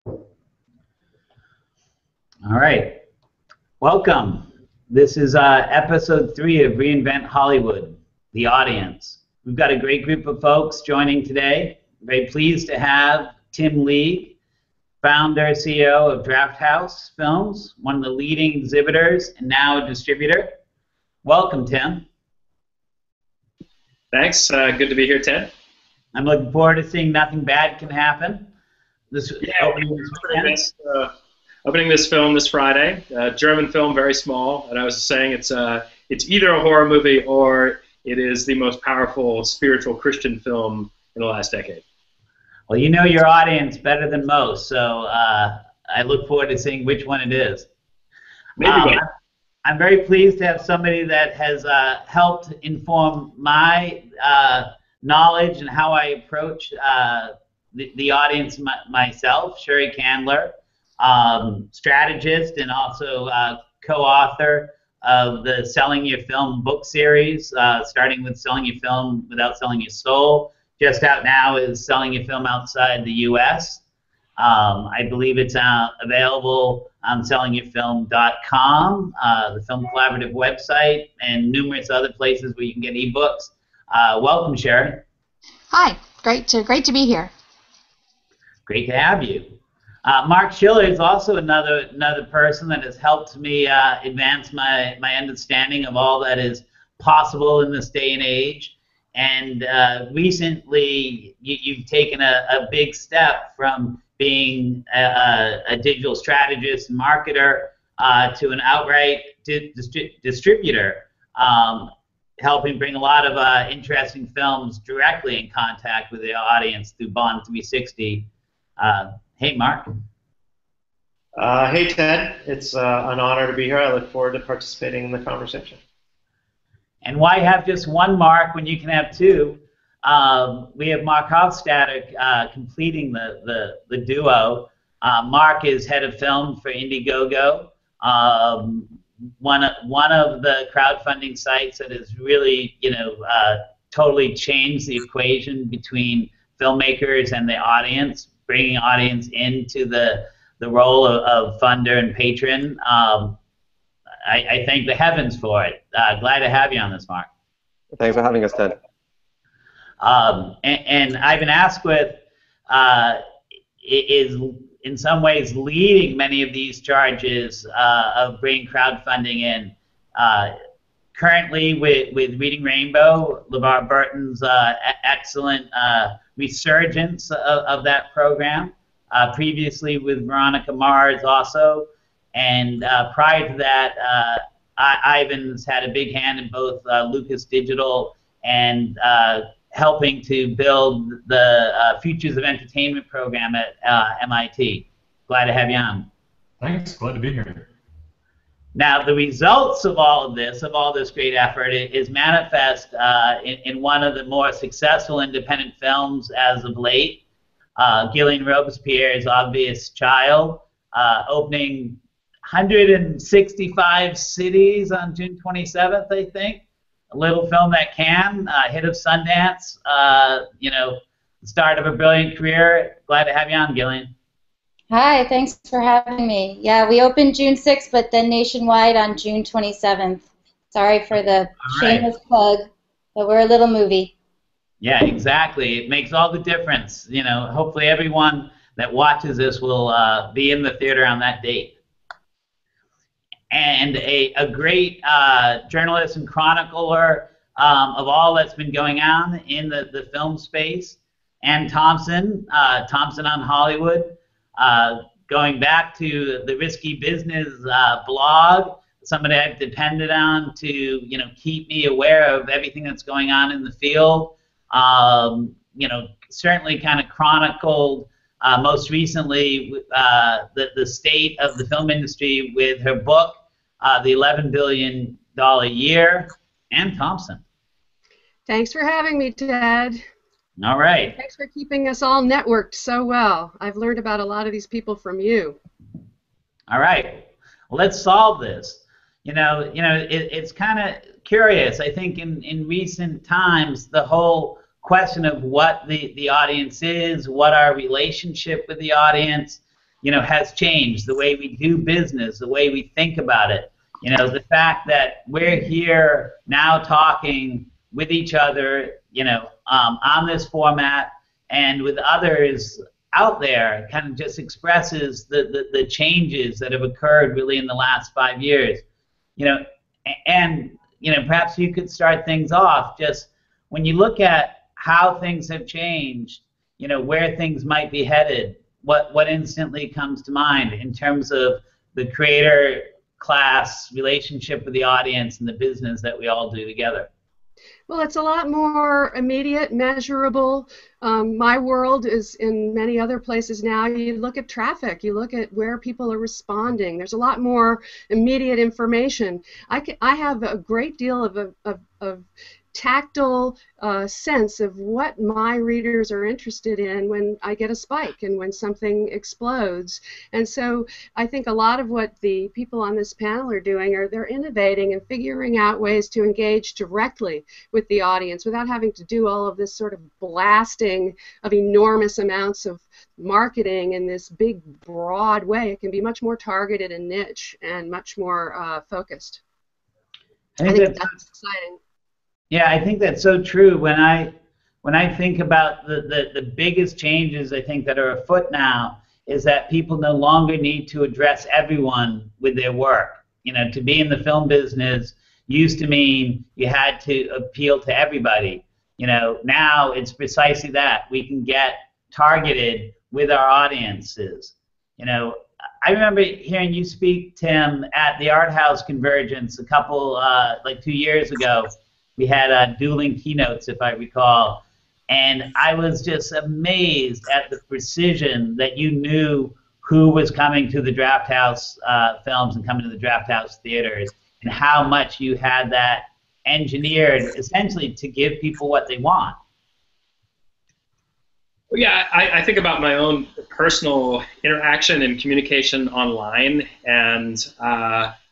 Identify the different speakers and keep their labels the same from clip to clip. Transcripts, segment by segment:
Speaker 1: All right. Welcome. This is episode 3 of Reinvent Hollywood, The Audience. We've got a great group of folks joining today. Very pleased to have Tim League, founder, CEO of Drafthouse Films, one of the leading exhibitors and now a distributor. Welcome, Tim.
Speaker 2: Thanks. Good to be here, Ted.
Speaker 1: I'm looking forward to seeing Nothing Bad Can Happen.
Speaker 2: Opening this film this Friday. German film, very small, and I was saying it's either a horror movie or it is the most powerful spiritual Christian film in the last decade.
Speaker 1: Well, you know your audience better than most, so I look forward to seeing which one it is.
Speaker 2: Maybe
Speaker 1: I'm very pleased to have somebody that has helped inform my knowledge and how I approach the audience myself, Sheri Candler, strategist and also co-author of the Selling Your Film book series, starting with Selling Your Film Without Selling Your Soul. Just out now is Selling Your Film Outside the U.S. I believe it's available on sellingyourfilm.com, the Film Collaborative website, and numerous other places where you can get ebooks. Welcome, Sheri.
Speaker 3: Hi, great to be here.
Speaker 1: Great to have you. Marc Schiller is also another person that has helped me advance my understanding of all that is possible in this day and age. And recently, you've taken a big step from being a digital strategist and marketer to an outright distributor, helping bring a lot of interesting films directly in contact with the audience through Bond 360. Hey, Marc.
Speaker 4: Hey, Ted. It's an honor to be here. I look forward to participating in the conversation.
Speaker 1: And why have just one Marc when you can have two? We have Marc Hofstatter completing the duo. Marc is head of film for Indiegogo, one of the crowdfunding sites that has really, totally changed the equation between filmmakers and the audience, bringing audience into the role of funder and patron. I thank the heavens for it. Glad to have you on this, Marc.
Speaker 5: Thanks for having us, Ted.
Speaker 1: And Ivan Askwith is in some ways leading many of these charges of bringing crowdfunding in. Currently with Reading Rainbow, LeVar Burton's excellent resurgence of that program. Previously with Veronica Mars also. And prior to that, Ivan's had a big hand in both Lucas Digital and helping to build the Futures of Entertainment program at MIT. Glad to have you on.
Speaker 6: Thanks. Glad to be here.
Speaker 1: Now, the results of all this great effort is manifest in one of the more successful independent films as of late, Gillian Robespierre's Obvious Child, opening 165 cities on June 27th, I think. A little film that can, hit of Sundance, the start of a brilliant career. Glad to have you on, Gillian.
Speaker 3: Hi, thanks for having me. Yeah, we opened June 6th, but then nationwide on June 27th. Sorry for the shameless plug, but we're a little movie.
Speaker 1: Yeah, exactly. It makes all the difference. Hopefully everyone that watches this will be in the theater on that date. And a great journalist and chronicler of all that's been going on in the film space, and Thompson on Hollywood, going back to the Risky Business blog, somebody I've depended on to keep me aware of everything that's going on in the field. Certainly kind of chronicled most recently the state of the film industry with her book, The $11 Billion Year, and Thompson.
Speaker 7: Thanks for having me, Ted.
Speaker 1: All right.
Speaker 7: Thanks for keeping us all networked so well. I've learned about a lot of these people from you.
Speaker 1: All right. Well, let's solve this. It's kind of curious. I think in recent times, the whole question of what the audience is, what our relationship with the audience, has changed, the way we do business, the way we think about it. The fact that we're here now talking with each other, on this format and with others out there kind of just expresses the changes that have occurred really in the last 5 years. And perhaps you could start things off just when you look at how things have changed, where things might be headed, what instantly comes to mind in terms of the creator class relationship with the audience and the business that we all do together.
Speaker 7: Well, it's a lot more immediate, measurable. My world is in many other places now. You look at traffic, you look at where people are responding. There's a lot more immediate information. I have a great deal of tactile sense of what my readers are interested in when I get a spike and when something explodes. And so I think a lot of what the people on this panel are doing are they're innovating and figuring out ways to engage directly with the audience without having to do all of this sort of blasting of enormous amounts of marketing in this big, broad way. It can be much more targeted and niche and much more focused. I think that's exciting.
Speaker 1: Yeah, I think that's so true. When I think about the biggest changes I think that are afoot now is that people no longer need to address everyone with their work. To be in the film business used to mean you had to appeal to everybody. Now it's precisely that. We can get targeted with our audiences. I remember hearing you speak, Tim, at the Art House Convergence a couple, like 2 years ago. We had dueling keynotes, if I recall, and I was just amazed at the precision that you knew who was coming to the Drafthouse films and coming to the Drafthouse theaters, and how much you had that engineered essentially to give people what they want.
Speaker 2: Well, yeah, I think about my own personal interaction and communication online, and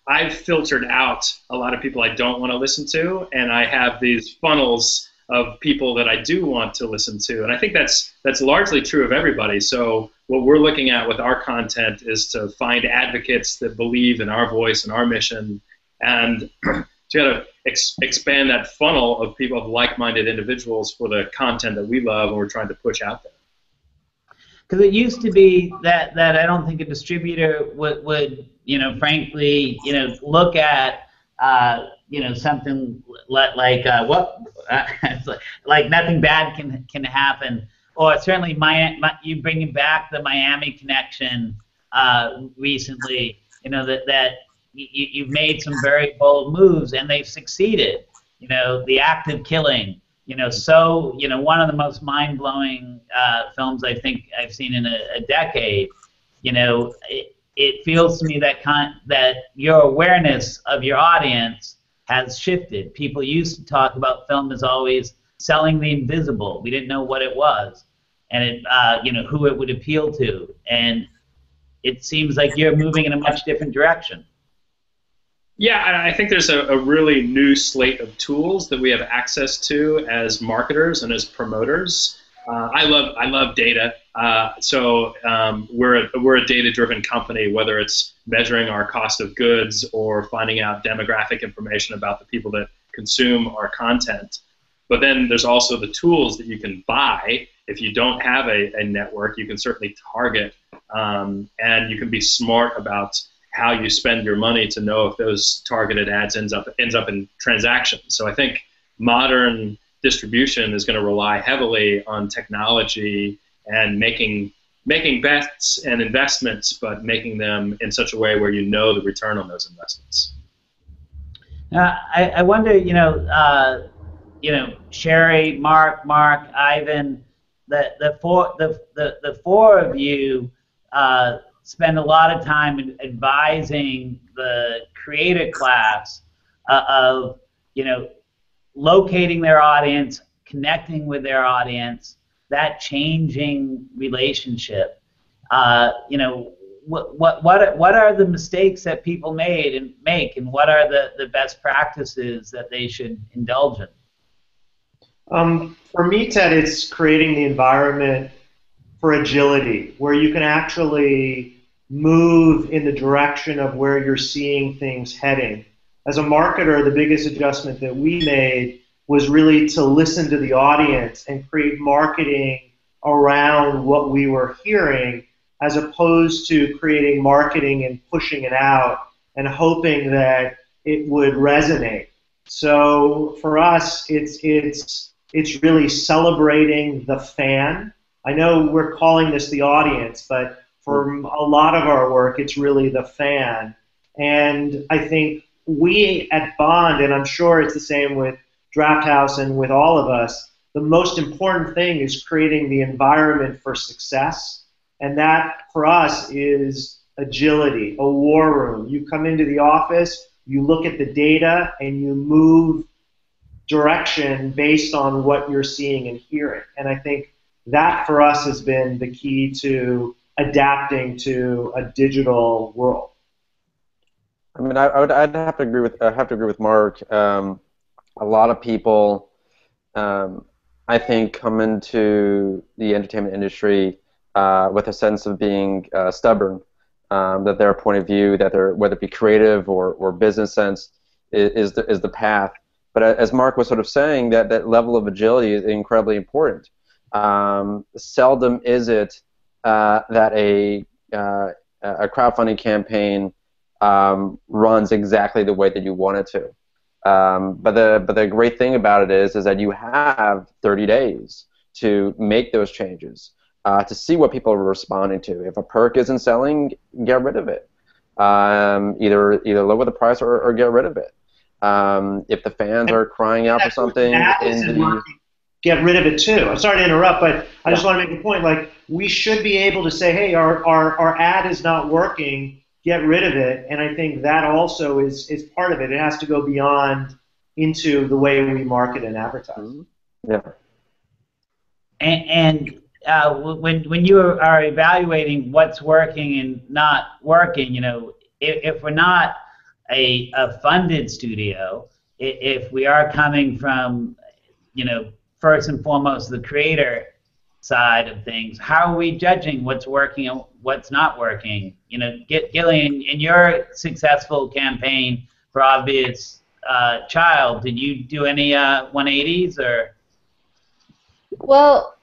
Speaker 2: I've filtered out a lot of people I don't want to listen to, and I have these funnels of people that I do want to listen to, and I think that's largely true of everybody. So what we're looking at with our content is to find advocates that believe in our voice and our mission, and to expand that funnel of people, of like-minded individuals for the content that we love and we're trying to push out there.
Speaker 1: Because it used to be that I don't think a distributor would frankly, look at, something like like nothing bad can happen, or certainly you bringing back the Miami connection recently. That you've made some very bold moves and they've succeeded. The act of killing. One of the most mind-blowing films I think I've seen in a decade. It feels to me that your awareness of your audience has shifted. People used to talk about film as always selling the invisible. We didn't know what it was, and who it would appeal to. And it seems like you're moving in a much different direction.
Speaker 2: Yeah, I think there's a really new slate of tools that we have access to as marketers and as promoters. I love data. So we're a data-driven company, whether it's measuring our cost of goods or finding out demographic information about the people that consume our content. But then there's also the tools that you can buy. If you don't have a network, you can certainly target, and you can be smart about how you spend your money to know if those targeted ads ends up in transactions. So I think modern distribution is going to rely heavily on technology and making bets and investments, but making them in such a way where you know the return on those investments.
Speaker 1: I wonder, Sheri, Marc, Ivan, the four of you spend a lot of time advising the creator class of, locating their audience, connecting with their audience, that changing relationship. What are the mistakes that people make, and what are the best practices that they should indulge in?
Speaker 4: For me, Ted, it's creating the environment for agility, where you can actually move in the direction of where you're seeing things heading. As a marketer, the biggest adjustment that we made was really to listen to the audience and create marketing around what we were hearing, as opposed to creating marketing and pushing it out and hoping that it would resonate. So for us, it's really celebrating the fan. I know we're calling this the audience, but for a lot of our work, it's really the fan. And I think we at Bond, and I'm sure it's the same with Drafthouse and with all of us, the most important thing is creating the environment for success. And that, for us, is agility, a war room. You come into the office, you look at the data, and you move direction based on what you're seeing and hearing. And I think that, for us, has been the key to adapting to a digital world.
Speaker 5: I mean, I'd have to agree with Marc. A lot of people, I think, come into the entertainment industry with a sense of being stubborn, that their point of view, that their, whether it be creative or business sense, is the path. But as Marc was sort of saying, that level of agility is incredibly important. Seldom is it that a crowdfunding campaign runs exactly the way that you want it to. But the great thing about it is that you have 30 days to make those changes, to see what people are responding to. If a perk isn't selling, get rid of it. Either lower the price or get rid of it. If the fans are crying out for something,
Speaker 4: get rid of it too. I'm sorry to interrupt, but I just want to make a point. Like, we should be able to say, hey, our ad is not working. Get rid of it, and I think that also is part of it. It has to go beyond into the way we market and advertise.
Speaker 5: Yeah.
Speaker 1: And when you are evaluating what's working and not working, you know, if we're not a funded studio, if we are coming from, you know, first and foremost the creator side of things, how are we judging what's working and what's not working? You know, Gillian, in your successful campaign for Obvious Child, did you do any 180s or?
Speaker 3: Well,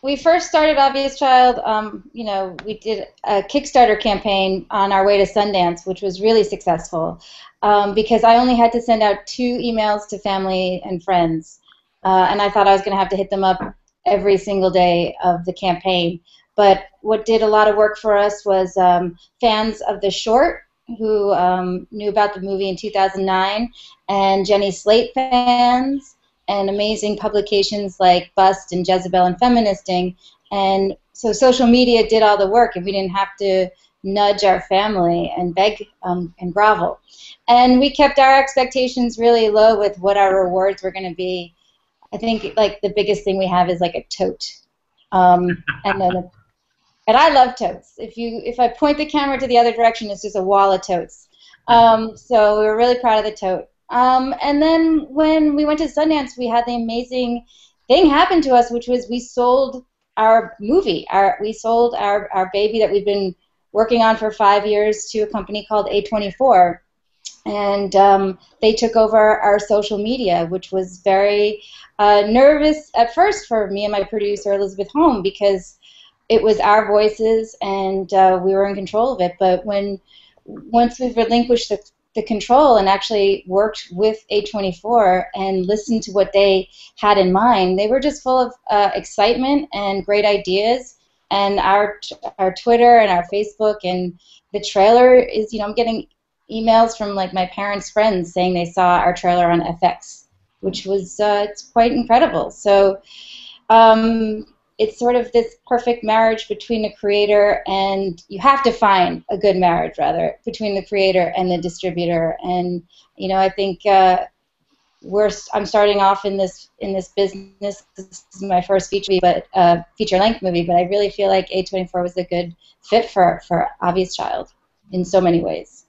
Speaker 3: we first started Obvious Child, you know, we did a Kickstarter campaign on our way to Sundance, which was really successful, because I only had to send out 2 emails to family and friends, and I thought I was going to have to hit them up every single day of the campaign. But what did a lot of work for us was fans of the short who knew about the movie in 2009, and Jenny Slate fans, and amazing publications like Bust and Jezebel and Feministing. And so social media did all the work, and we didn't have to nudge our family and beg and grovel. And we kept our expectations really low with what our rewards were going to be. I think like the biggest thing we have is like a tote, and I love totes. If I point the camera to the other direction, it's just a wall of totes. So we were really proud of the tote. And then when we went to Sundance, we had the amazing thing happen to us, which was we sold our movie. We sold our baby that we've been working on for 5 years to a company called A24. And they took over our social media, which was very nervous at first for me and my producer, Elizabeth Holm, because it was our voices and we were in control of it. But once we've relinquished the control and actually worked with A24 and listened to what they had in mind, they were just full of excitement and great ideas. And our Twitter and our Facebook and the trailer is, you know, I'm getting emails from like my parents' friends saying they saw our trailer on FX, which was it's quite incredible. So it's sort of this perfect marriage between the creator and you have to find a good marriage rather between the creator and the distributor. And you know, I think I'm starting off in this business. This is my first feature length movie, but I really feel like A24 was a good fit for Obvious Child in so many ways.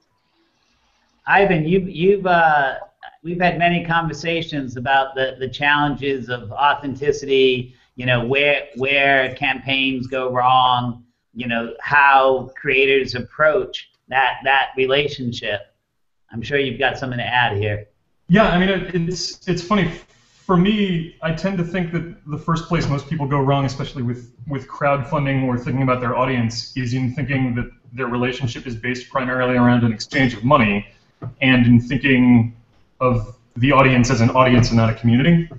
Speaker 1: Ivan, we've had many conversations about the challenges of authenticity. You know, where campaigns go wrong, how creators approach that relationship. I'm sure you've got something to add here.
Speaker 6: Yeah, I mean, it's funny. For me, I tend to think that the first place most people go wrong, especially with crowdfunding or thinking about their audience, is in thinking that their relationship is based primarily around an exchange of money, and in thinking of the audience as an audience and not a community.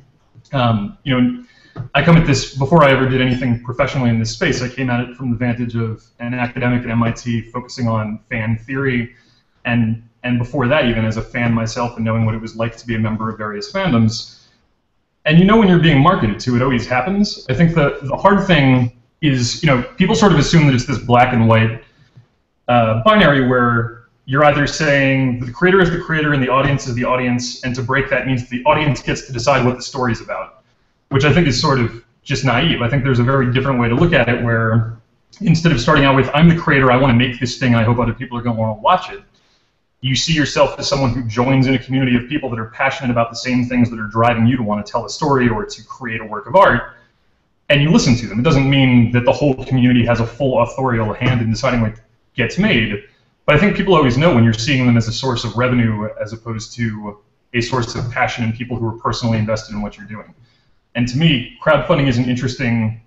Speaker 6: I come at this, before I ever did anything professionally in this space, I came at it from the vantage of an academic at MIT focusing on fan theory, and before that even as a fan myself and knowing what it was like to be a member of various fandoms. And when you're being marketed to, it always happens. I think the hard thing is, people sort of assume that it's this black and white binary where you're either saying the creator is the creator and the audience is the audience, and to break that means the audience gets to decide what the story's about, which I think is sort of just naive. I think there's a very different way to look at it where instead of starting out with, I'm the creator, I want to make this thing, I hope other people are going to want to watch it, you see yourself as someone who joins in a community of people that are passionate about the same things that are driving you to want to tell a story or to create a work of art, and you listen to them. It doesn't mean that the whole community has a full authorial hand in deciding what gets made, but I think people always know when you're seeing them as a source of revenue as opposed to a source of passion and people who are personally invested in what you're doing. And to me, crowdfunding isn't interesting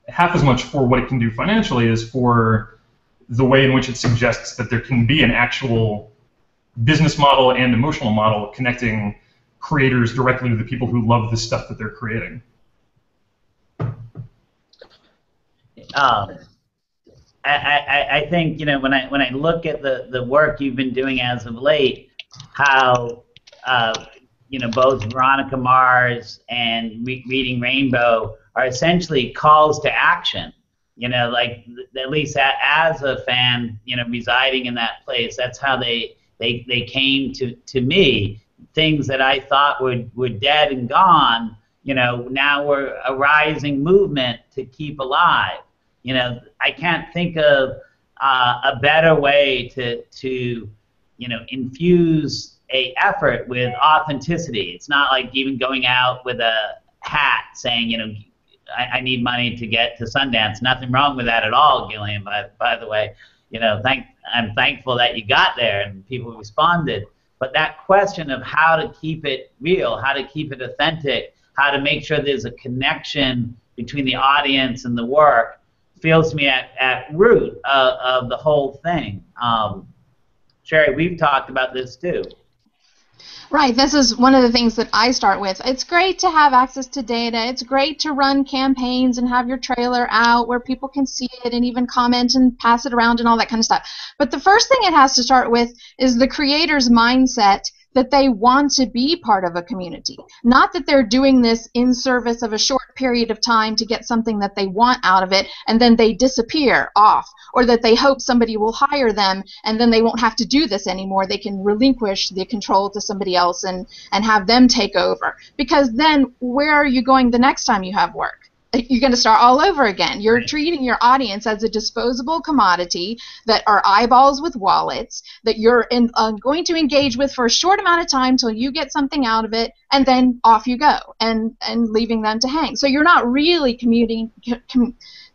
Speaker 6: half as much for what it can do financially as for the way in which it suggests that there can be an actual business model and emotional model connecting creators directly to the people who love the stuff that they're creating.
Speaker 1: I think when I look at the work you've been doing as of late, how both Veronica Mars and Reading Rainbow are essentially calls to action. Like at least as a fan, residing in that place, that's how they came to me. Things that I thought were dead and gone, now we're a rising movement to keep alive. I can't think of a better way to infuse a effort with authenticity. It's not like even going out with a hat saying, I need money to get to Sundance. Nothing wrong with that at all, Gillian, by the way. I'm thankful that you got there and people responded. But that question of how to keep it real, how to keep it authentic, how to make sure there's a connection between the audience and the work feels to me at root of the whole thing. Sheri, we've talked about this too.
Speaker 8: Right, this is one of the things that I start with. It's great to have access to data. It's great to run campaigns and have your trailer out where people can see it and even comment and pass it around and all that kind of stuff. But the first thing it has to start with is the creator's mindset that they want to be part of a community. Not that they're doing this in service of a short period of time to get something that they want out of it and then they disappear off, or that they hope somebody will hire them and then they won't have to do this anymore. They can relinquish the control to somebody else and have them take over. Because then where are you going the next time you have work? You're going to start all over again. You're treating your audience as a disposable commodity that are eyeballs with wallets that you're going to engage with for a short amount of time till you get something out of it, and then off you go, and leaving them to hang. So you're not really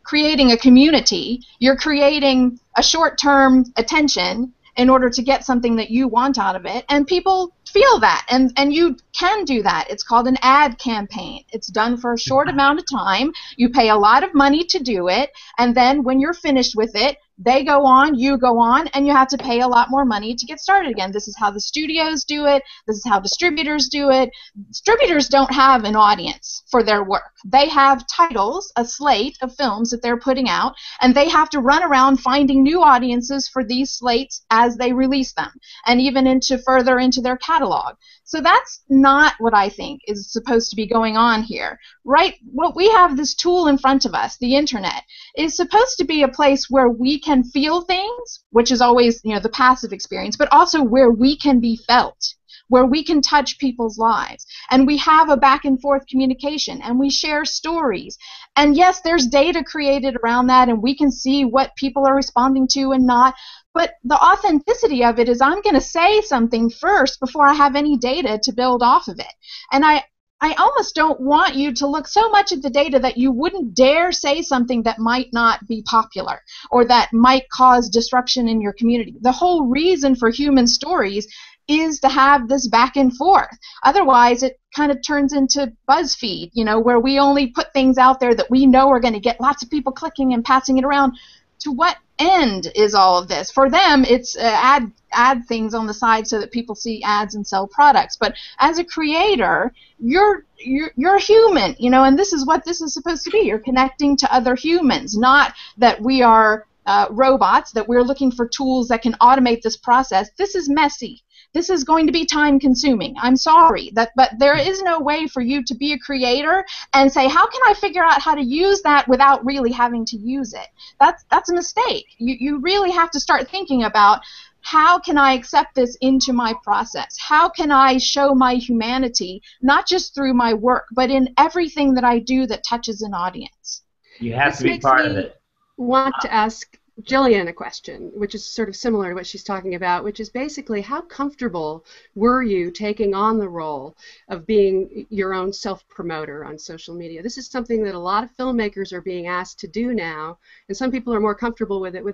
Speaker 8: creating a community. You're creating a short-term attention in order to get something that you want out of it, and people feel that, and you can do that. It's called an ad campaign. It's done for a short amount of time. You pay a lot of money to do it, and then when you're finished with it, they go on, you go on, and you have to pay a lot more money to get started again. This is how the studios do it. This is how distributors do it. Distributors don't have an audience for their work. They have titles, a slate of films that they're putting out, and they have to run around finding new audiences for these slates as they release them, and even further into their catalog. So that's not what I think is supposed to be going on here. Right? What we have, this tool in front of us, the internet, is supposed to be a place where we can feel things, which is always, the passive experience, but also where we can be felt, where we can touch people's lives. And we have a back and forth communication, and we share stories. And yes, there's data created around that, and we can see what people are responding to and not. But the authenticity of it is I'm going to say something first before I have any data to build off of it. And I I almost don't want you to look so much at the data that you wouldn't dare say something that might not be popular or that might cause disruption in your community. The whole reason for human stories is to have this back and forth. Otherwise, it kind of turns into BuzzFeed, you know, where we only put things out there that we know are going to get lots of people clicking and passing it around. To what end is all of this? For them, it's add things on the side so that people see ads and sell products. But as a creator, you're human, you know, and this is what this is supposed to be. You're connecting to other humans, not that we are robots, that we're looking for tools that can automate this process. This is messy. This is going to be time-consuming. I'm sorry, but there is no way for you to be a creator and say, how can I figure out how to use that without really having to use it? That's a mistake. You really have to start thinking about, how can I accept this into my process? How can I show my humanity, not just through my work, but in everything that I do that touches an audience?
Speaker 1: You have to be part of it.
Speaker 7: Want to ask Gillian a question, which is sort of similar to what she's talking about, which is basically, how comfortable were you taking on the role of being your own self-promoter on social media? This is something that a lot of filmmakers are being asked to do now, and some people are more comfortable with it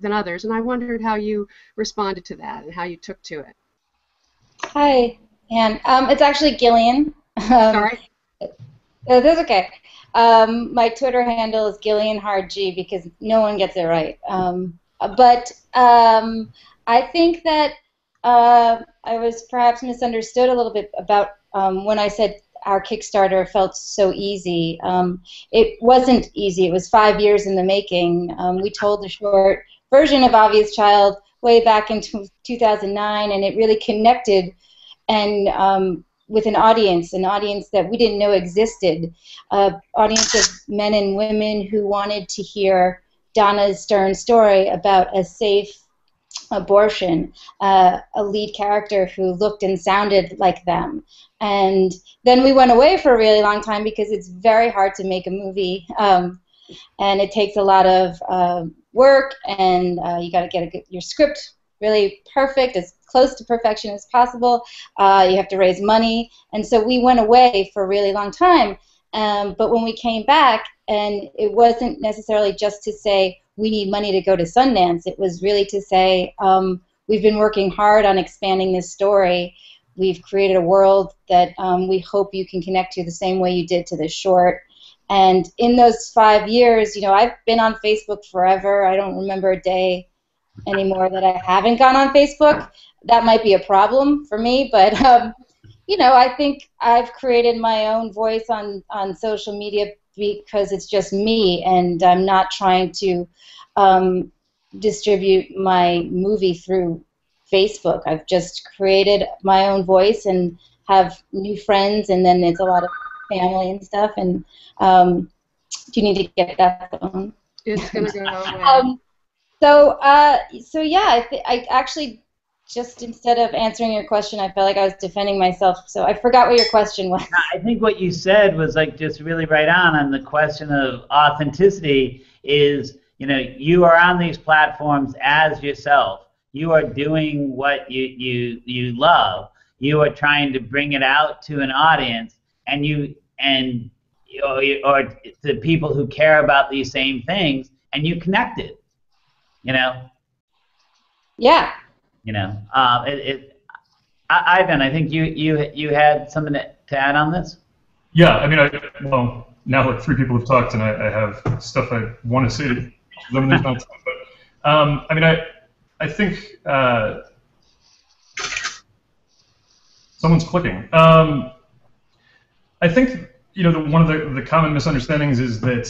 Speaker 7: than others, and I wondered how you responded to that and how you took to it.
Speaker 3: Hi, Anne. It's actually Gillian.
Speaker 7: Sorry?
Speaker 3: That's okay. My Twitter handle is GillianHardG because no one gets it right. But I think that I was perhaps misunderstood a little bit about when I said our Kickstarter felt so easy. It wasn't easy. It was 5 years in the making. We told the short version of Obvious Child way back in 2009, and it really connected and with an audience that we didn't know existed, audience of men and women who wanted to hear Donna's stern story about a safe abortion, a lead character who looked and sounded like them. And then we went away for a really long time because it's very hard to make a movie, and it takes a lot of work, and you got to get your script really perfect, as close to perfection as possible. You have to raise money, and so we went away for a really long time. But when we came back, and it wasn't necessarily just to say we need money to go to Sundance, it was really to say we've been working hard on expanding this story. We've created a world that we hope you can connect to the same way you did to the short. And in those 5 years, you know, I've been on Facebook forever. I don't remember a day anymore that I haven't gone on Facebook. That might be a problem for me, but you know, I think I've created my own voice on social media because it's just me, and I'm not trying to distribute my movie through Facebook. I've just created my own voice and have new friends, and then it's a lot of family and stuff. And do you need to get that phone?
Speaker 7: It's gonna go away.
Speaker 3: So yeah, I actually just, instead of answering your question, I felt like I was defending myself. So I forgot what your question was.
Speaker 1: I think what you said was like just really right on the question of authenticity. Is, you know, you are on these platforms as yourself. You are doing what you love. You are trying to bring it out to an audience, and or to people who care about these same things, and you connect it. You know.
Speaker 3: Yeah.
Speaker 1: You know, Ivan, I think you had something to add on this.
Speaker 6: Yeah, I mean, well, now like 3 people have talked, and I have stuff I want to say to them. There's not time, but I mean, I think someone's clicking. I think, you know, one of the common misunderstandings is that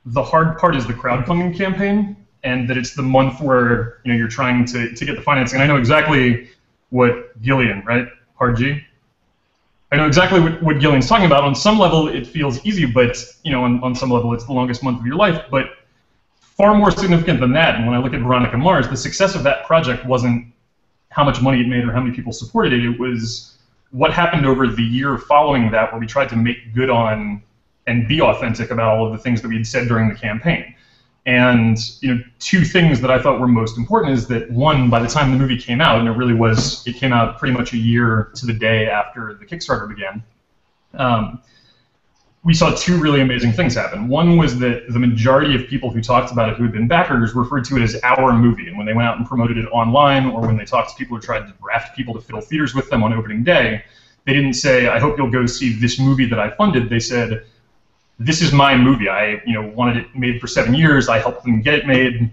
Speaker 6: the hard part is the crowdfunding campaign, and that it's the month where, you know, you're trying to get the financing. And I know exactly what Gillian, right? Hard G? I know exactly what Gillian's talking about. On some level, it feels easy, but, you know, on some level, it's the longest month of your life. But far more significant than that, and when I look at Veronica Mars, the success of that project wasn't how much money it made or how many people supported it. It was what happened over the year following that, where we tried to make good on and be authentic about all of the things that we had said during the campaign. And, you know, 2 things that I thought were most important is that, one, by the time the movie came out, and it came out pretty much a year to the day after the Kickstarter began, we saw two really amazing things happen. One was that the majority of people who talked about it who had been backers referred to it as our movie, and when they went out and promoted it online, or when they talked to people who tried to draft people to fill theaters with them on opening day, they didn't say, I hope you'll go see this movie that I funded. They said, this is my movie. I wanted it made for 7 years. I helped them get it made.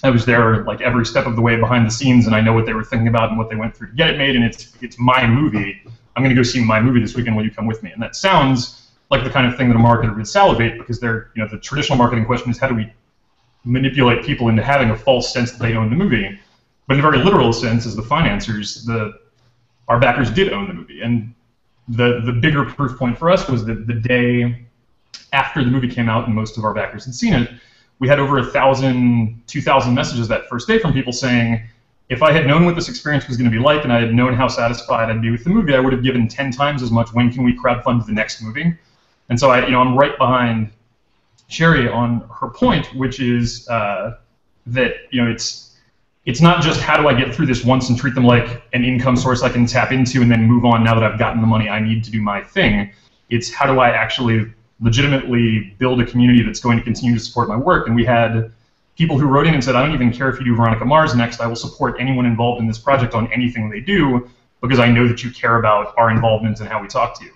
Speaker 6: I was there like every step of the way behind the scenes, and I know what they were thinking about and what they went through to get it made, and it's my movie. I'm going to go see my movie this weekend. Will you come with me? And that sounds like the kind of thing that a marketer would salivate, because they're, the traditional marketing question is, how do we manipulate people into having a false sense that they own the movie? But in a very literal sense, as the financiers, our backers did own the movie. And the bigger proof point for us was that the day after the movie came out and most of our backers had seen it, we had over 1,000, 2,000 messages that first day from people saying, if I had known what this experience was going to be like and I had known how satisfied I'd be with the movie, I would have given 10 times as much. When can we crowdfund the next movie? And so I'm right behind Sheri on her point, which is that it's not just how do I get through this once and treat them like an income source I can tap into and then move on now that I've gotten the money I need to do my thing. It's how do I actually legitimately build a community that's going to continue to support my work. And we had people who wrote in and said, I don't even care if you do Veronica Mars next. I will support anyone involved in this project on anything they do because I know that you care about our involvement and how we talk to you.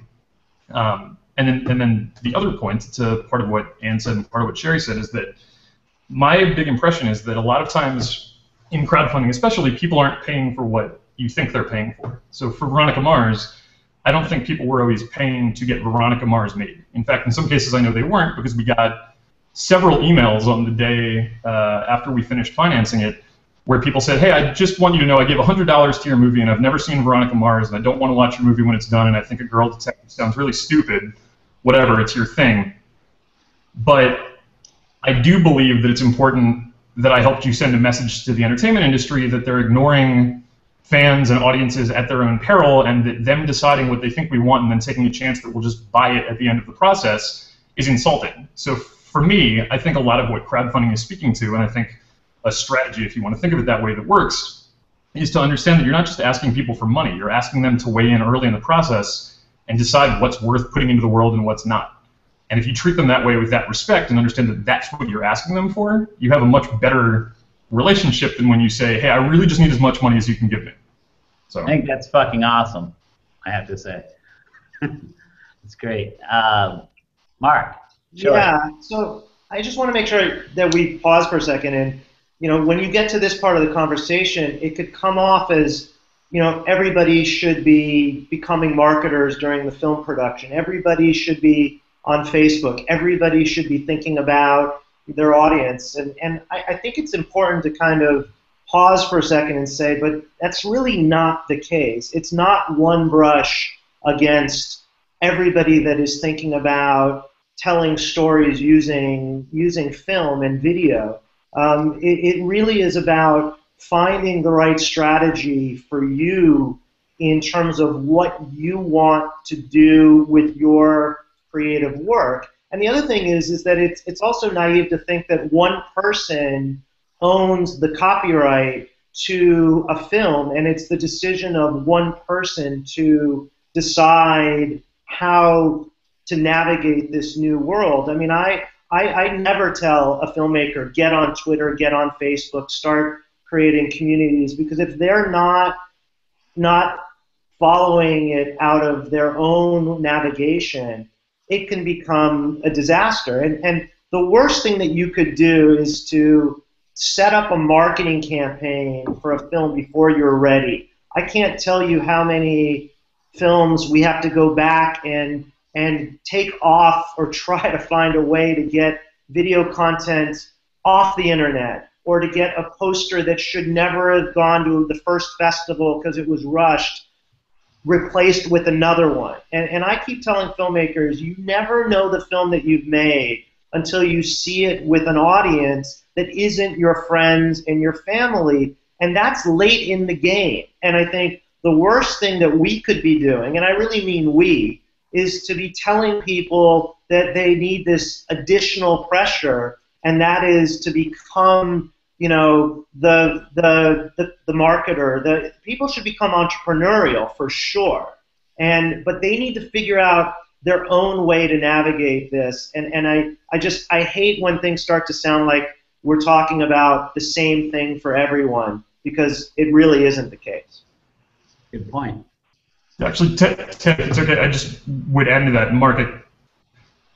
Speaker 6: And then the other point, to part of what Anne said and part of what Sheri said, is that my big impression is that a lot of times in crowdfunding especially, people aren't paying for what you think they're paying for. So for Veronica Mars, I don't think people were always paying to get Veronica Mars made. In fact, in some cases I know they weren't, because we got several emails on the day after we finished financing it where people said, hey, I just want you to know I gave $100 to your movie and I've never seen Veronica Mars and I don't want to watch your movie when it's done and I think a girl detective sounds really stupid. Whatever, it's your thing. But I do believe that it's important that I helped you send a message to the entertainment industry that they're ignoring fans and audiences at their own peril, and that them deciding what they think we want and then taking a chance that we'll just buy it at the end of the process is insulting. So for me, I think a lot of what crowdfunding is speaking to, and I think a strategy, if you want to think of it that way, that works, is to understand that you're not just asking people for money, you're asking them to weigh in early in the process and decide what's worth putting into the world and what's not. And if you treat them that way with that respect and understand that that's what you're asking them for, you have a much better relationship than when you say, hey, I really just need as much money as you can give me. So I
Speaker 1: think that's fucking awesome, I have to say. It's great. Marc, Schiller.
Speaker 4: Yeah, so I just want to make sure that we pause for a second. And, when you get to this part of the conversation, it could come off as, everybody should be becoming marketers during the film production. Everybody should be on Facebook. Everybody should be thinking about their audience. And I think it's important to kind of pause for a second and say, but that's really not the case. It's not one brush against everybody that is thinking about telling stories using film and video. It really is about finding the right strategy for you in terms of what you want to do with your creative work. And the other thing is that it's also naive to think that one person owns the copyright to a film, and it's the decision of one person to decide how to navigate this new world. I mean, I never tell a filmmaker, get on Twitter, get on Facebook, start creating communities, because if they're not following it out of their own navigation, it can become a disaster. And the worst thing that you could do is to set up a marketing campaign for a film before you're ready. I can't tell you how many films we have to go back and take off or try to find a way to get video content off the internet, or to get a poster that should never have gone to the first festival because it was rushed replaced with another one. And I keep telling filmmakers, you never know the film that you've made until you see it with an audience that isn't your friends and your family, and that's late in the game. And I think the worst thing that we could be doing, and I really mean we, is to be telling people that they need this additional pressure, and that is to become, the marketer. The people should become entrepreneurial for sure, but they need to figure out their own way to navigate this. And I hate when things start to sound like we're talking about the same thing for everyone, because it really isn't the case.
Speaker 1: Good point.
Speaker 6: Actually, Ted, it's okay. I just would add to that, Mark.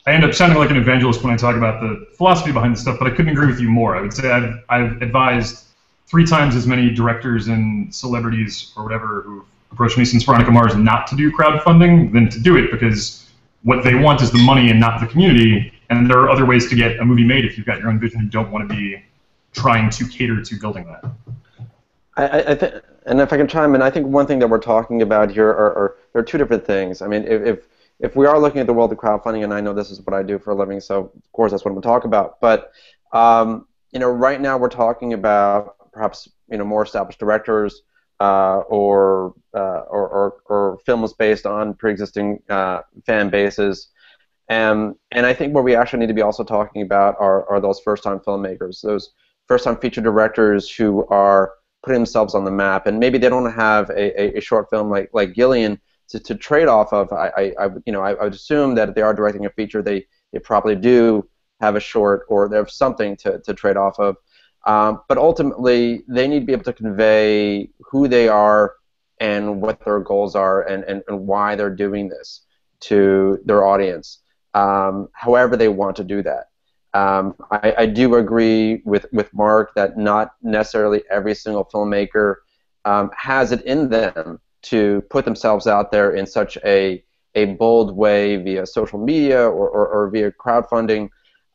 Speaker 6: I end up sounding like an evangelist when I talk about the philosophy behind this stuff, but I couldn't agree with you more. I would say I've advised 3 times as many directors and celebrities or whatever who've approached me since Veronica Mars not to do crowdfunding than to do it, because what they want is the money and not the community, and there are other ways to get a movie made if you've got your own vision and don't want to be trying to cater to building that.
Speaker 5: I think, and if I can chime in, I think one thing that we're talking about here there are 2 different things. I mean, if we are looking at the world of crowdfunding, and I know this is what I do for a living, so of course that's what I'm going to talk about. But right now we're talking about perhaps more established directors or films based on pre-existing fan bases, and I think what we actually need to be also talking about are those first-time filmmakers, those first-time feature directors who are putting themselves on the map, and maybe they don't have a short film like Gillian to trade off of. I would assume that if they are directing a feature, they probably do have a short or they have something to trade off of. But ultimately, they need to be able to convey who they are and what their goals are and why they're doing this to their audience, however they want to do that. I do agree with Marc that not necessarily every single filmmaker has it in them to put themselves out there in such a bold way via social media or via crowdfunding.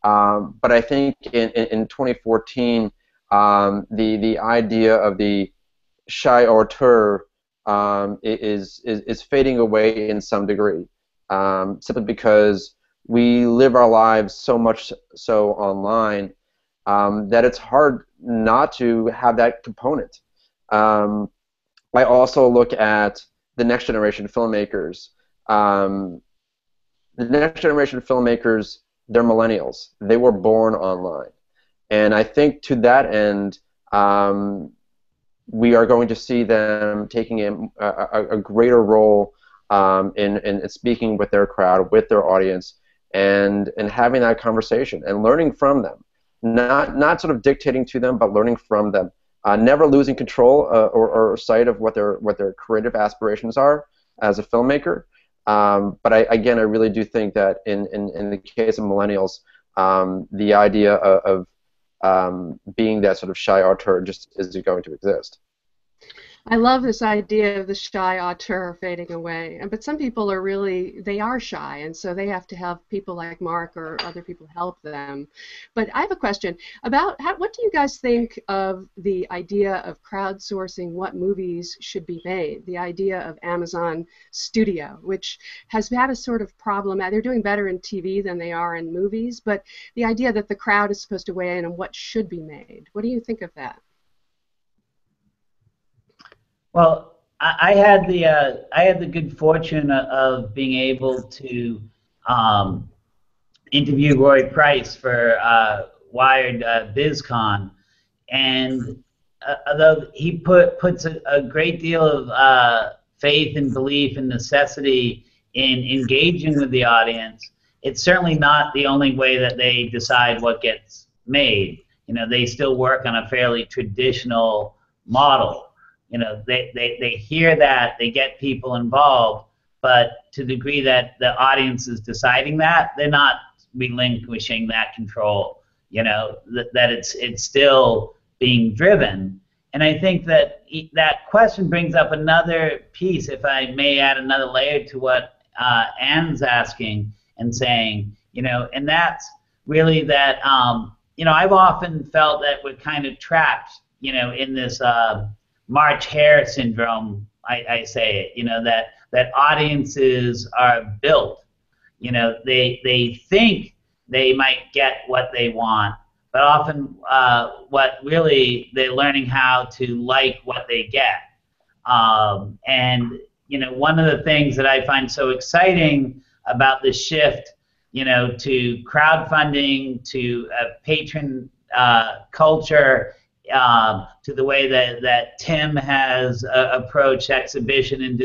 Speaker 5: But I think in 2014, the idea of the shy auteur is fading away in some degree, simply because we live our lives so much so online that it's hard not to have that component. I also look at the next generation of filmmakers. The next generation of filmmakers, they're millennials. They were born online. And I think to that end, we are going to see them taking a greater role in speaking with their crowd, with their audience, and having that conversation and learning from them. Not sort of dictating to them, but learning from them. Never losing control or sight of what their creative aspirations are as a filmmaker. But I really do think that in the case of millennials, the idea of being that sort of shy auteur just isn't going to exist.
Speaker 7: I love this idea of the shy auteur fading away. But some people are they are shy, and so they have to have people like Marc or other people help them. But I have a question about what do you guys think of the idea of crowdsourcing what movies should be made? The idea of Amazon Studio, which has had a sort of problem. They're doing better in TV than they are in movies, but the idea that the crowd is supposed to weigh in on what should be made. What do you think of that?
Speaker 1: Well, I had the good fortune of being able to interview Roy Price for Wired BizCon, and although he puts a great deal of faith and belief and necessity in engaging with the audience, it's certainly not the only way that they decide what gets made. They still work on a fairly traditional model. They hear that, they get people involved, but to the degree that the audience is deciding that, they're not relinquishing that control. That it's still being driven. And I think that that question brings up another piece, if I may add another layer to what Anne's asking and saying, and that's really that, I've often felt that we're kind of trapped, in this March Hare syndrome, I say it, that audiences are built. They think they might get what they want, but often what really they're learning how to like what they get. And one of the things that I find so exciting about the shift, to crowdfunding, to patron culture, to the way that Tim has approached exhibition and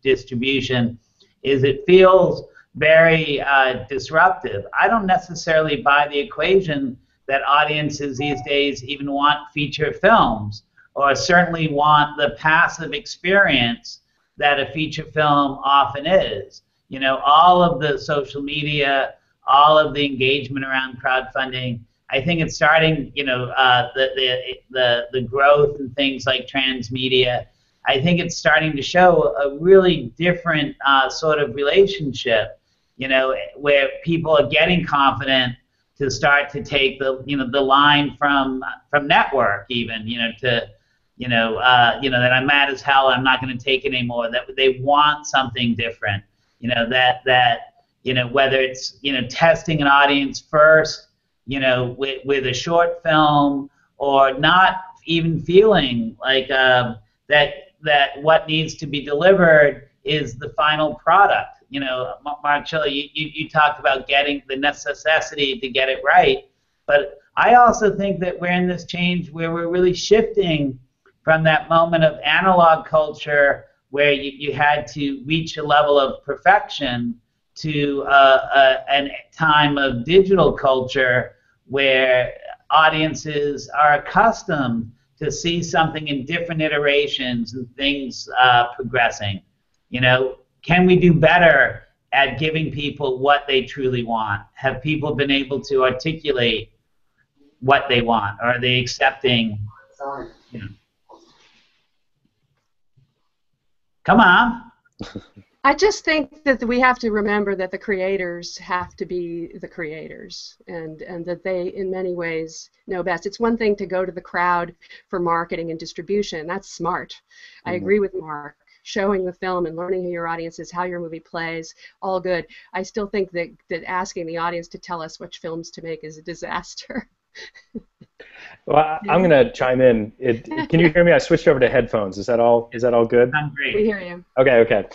Speaker 1: distribution, is it feels very disruptive. I don't necessarily buy the equation that audiences these days even want feature films, or certainly want the passive experience that a feature film often is. You know, all of the social media, all of the engagement around crowdfunding, I think it's starting, you know, the growth in things like transmedia, I think it's starting to show a really different sort of relationship, you know, where people are getting confident to start to take the, you know, the line from network even, you know, to, you know, that I'm mad as hell, I'm not going to take it anymore. That they want something different, you know, that you know, whether it's, you know, testing an audience first, you know, with a short film, or not even feeling like that what needs to be delivered is the final product. You know, Marc, you talked about getting the necessity to get it right, but I also think that we're in this change where we're really shifting from that moment of analog culture where you had to reach a level of perfection to a time of digital culture where audiences are accustomed to see something in different iterations and things progressing. You know, can we do better at giving people what they truly want? Have people been able to articulate what they want? Are they accepting? You know? Come on.
Speaker 7: I just think that we have to remember that the creators have to be the creators, and that they, in many ways, know best. It's one thing to go to the crowd for marketing and distribution. That's smart. I agree with Marc. Showing the film and learning who your audience is, how your movie plays, all good. I still think that asking the audience to tell us which films to make is a disaster.
Speaker 2: Well, I'm going to chime in. Can you hear me? I switched over to headphones. Is that all good?
Speaker 1: I'm great.
Speaker 7: We hear you.
Speaker 2: Okay.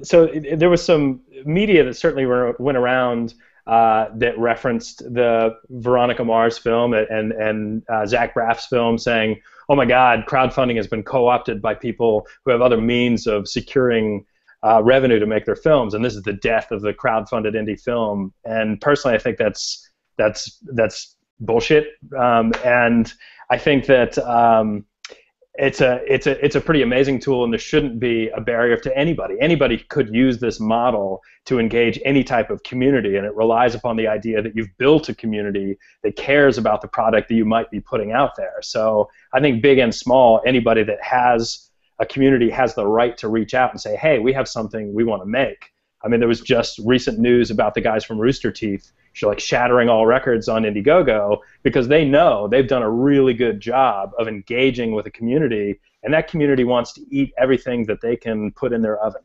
Speaker 2: So there was some media that certainly went around that referenced the Veronica Mars film and Zach Braff's film, saying, "Oh my God, crowdfunding has been co-opted by people who have other means of securing revenue to make their films, and this is the death of the crowdfunded indie film." And personally, I think that's bullshit, and I think that it's a pretty amazing tool, and there shouldn't be a barrier to anybody. Anybody could use this model to engage any type of community, and it relies upon the idea that you've built a community that cares about the product that you might be putting out there. So I think big and small, anybody that has a community has the right to reach out and say, hey, we have something we want to make. I mean, there was just recent news about the guys from Rooster Teeth shattering all records on Indiegogo because they know they've done a really good job of engaging with a community, and that community wants to eat everything that they can put in their oven.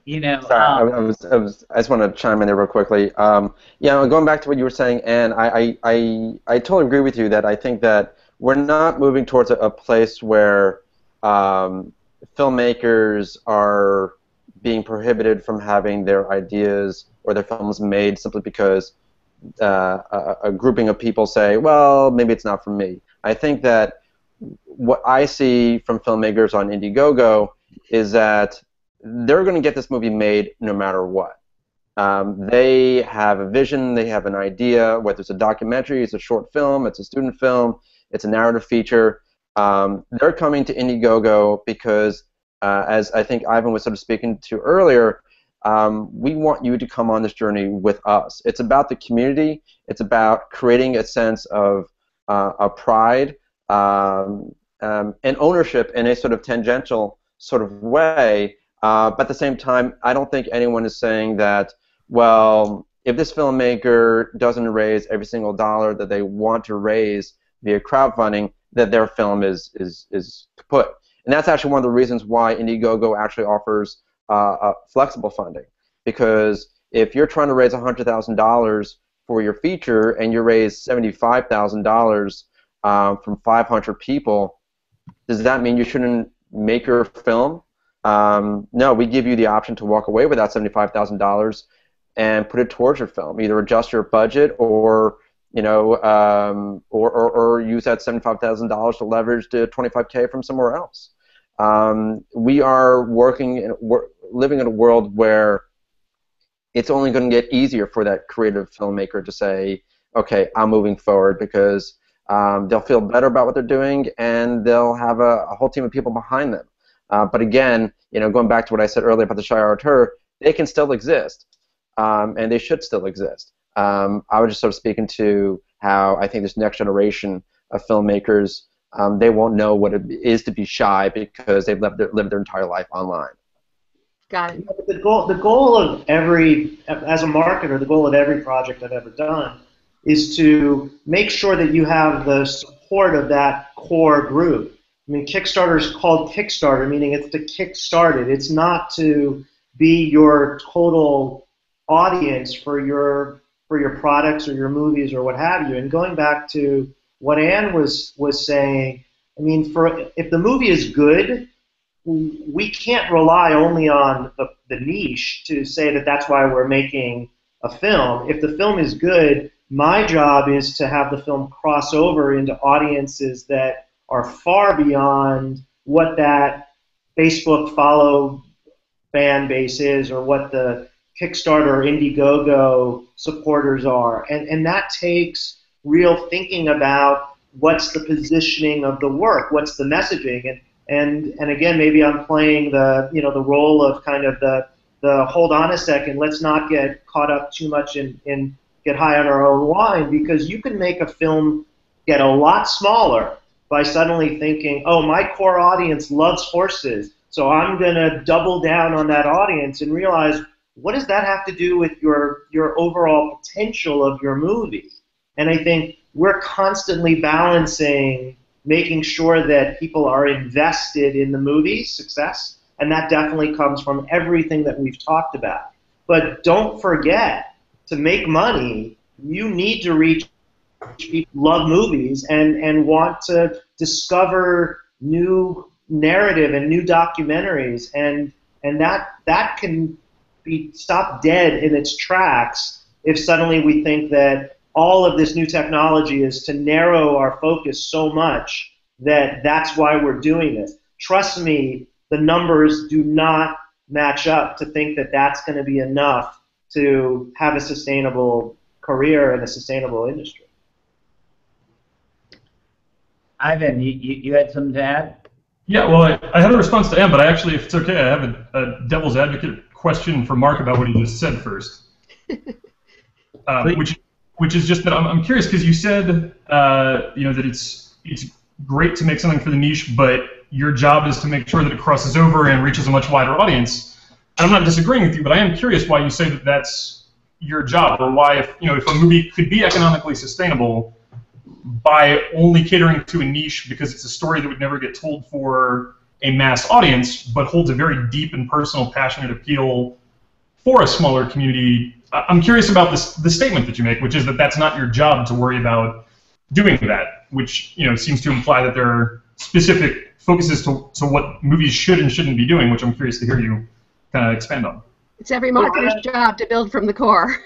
Speaker 1: You know,
Speaker 5: sorry, I just want to chime in there real quickly. Yeah, going back to what you were saying, and I totally agree with you that I think that we're not moving towards a place where filmmakers are being prohibited from having their ideas or their films made simply because a grouping of people say, well, maybe it's not for me. I think that what I see from filmmakers on Indiegogo is that they're going to get this movie made no matter what. They have a vision, they have an idea, whether it's a documentary, it's a short film, it's a student film, it's a narrative feature. They're coming to Indiegogo because, as I think Ivan was sort of speaking to earlier, we want you to come on this journey with us. It's about the community. It's about creating a sense of a pride and ownership in a sort of tangential sort of way. But at the same time, I don't think anyone is saying that, well, if this filmmaker doesn't raise every single dollar that they want to raise via crowdfunding, that their film is kaput. And that's actually one of the reasons why Indiegogo actually offers flexible funding. Because if you're trying to raise $100,000 for your feature and you raise $75,000 from 500 people, does that mean you shouldn't make your film? No, we give you the option to walk away with that $75,000 and put it towards your film. Either adjust your budget or or use that $75,000 to leverage the $25K from somewhere else. We are living in a world where it's only going to get easier for that creative filmmaker to say, okay, I'm moving forward, because they'll feel better about what they're doing, and they'll have a whole team of people behind them. But again, going back to what I said earlier about the Shire auteur, they can still exist, and they should still exist. I was just sort of speaking to how I think this next generation of filmmakers, they won't know what it is to be shy because they've lived their entire life online.
Speaker 7: Got it.
Speaker 4: The goal of every, as a marketer, the goal of every project I've ever done is to make sure that you have the support of that core group. I mean, Kickstarter is called Kickstarter, meaning it's to kickstart it. It's not to be your total audience for your products or your movies or what have you. And going back to what Anne was saying, I mean, if the movie is good, we can't rely only on the niche to say that that's why we're making a film. If the film is good, my job is to have the film cross over into audiences that are far beyond what that Facebook follow fan base is, or what the Kickstarter or Indiegogo supporters are. And that takes real thinking about what's the positioning of the work, what's the messaging. And again, maybe I'm playing the role of kind of the hold on a second, let's not get caught up too much in get high on our own wine, because you can make a film get a lot smaller by suddenly thinking, oh, my core audience loves horses, so I'm going to double down on that audience, and realize, what does that have to do with your overall potential of your movie? And I think we're constantly balancing making sure that people are invested in the movie's success, and that definitely comes from everything that we've talked about. But don't forget, to make money, you need to reach people who love movies and want to discover new narrative and new documentaries, and that can be stopped dead in its tracks if suddenly we think that all of this new technology is to narrow our focus so much that that's why we're doing this. Trust me, the numbers do not match up to think that that's going to be enough to have a sustainable career and a sustainable industry.
Speaker 1: Ivan, you had something to add?
Speaker 6: Yeah, well, I had a response to Anne, but I actually, if it's okay, I have a devil's advocate question for Marc about what he just said first. Which is just that I'm curious, because you said that it's great to make something for the niche, but your job is to make sure that it crosses over and reaches a much wider audience. And I'm not disagreeing with you, but I am curious why you say that that's your job, or why, if a movie could be economically sustainable by only catering to a niche because it's a story that would never get told for a mass audience, but holds a very deep and personal, passionate appeal for a smaller community. I'm curious about the statement that you make, which is that that's not your job to worry about doing that, which seems to imply that there are specific focuses to what movies should and shouldn't be doing, which I'm curious to hear you kind of expand on.
Speaker 7: It's every marketer's job to build from the core.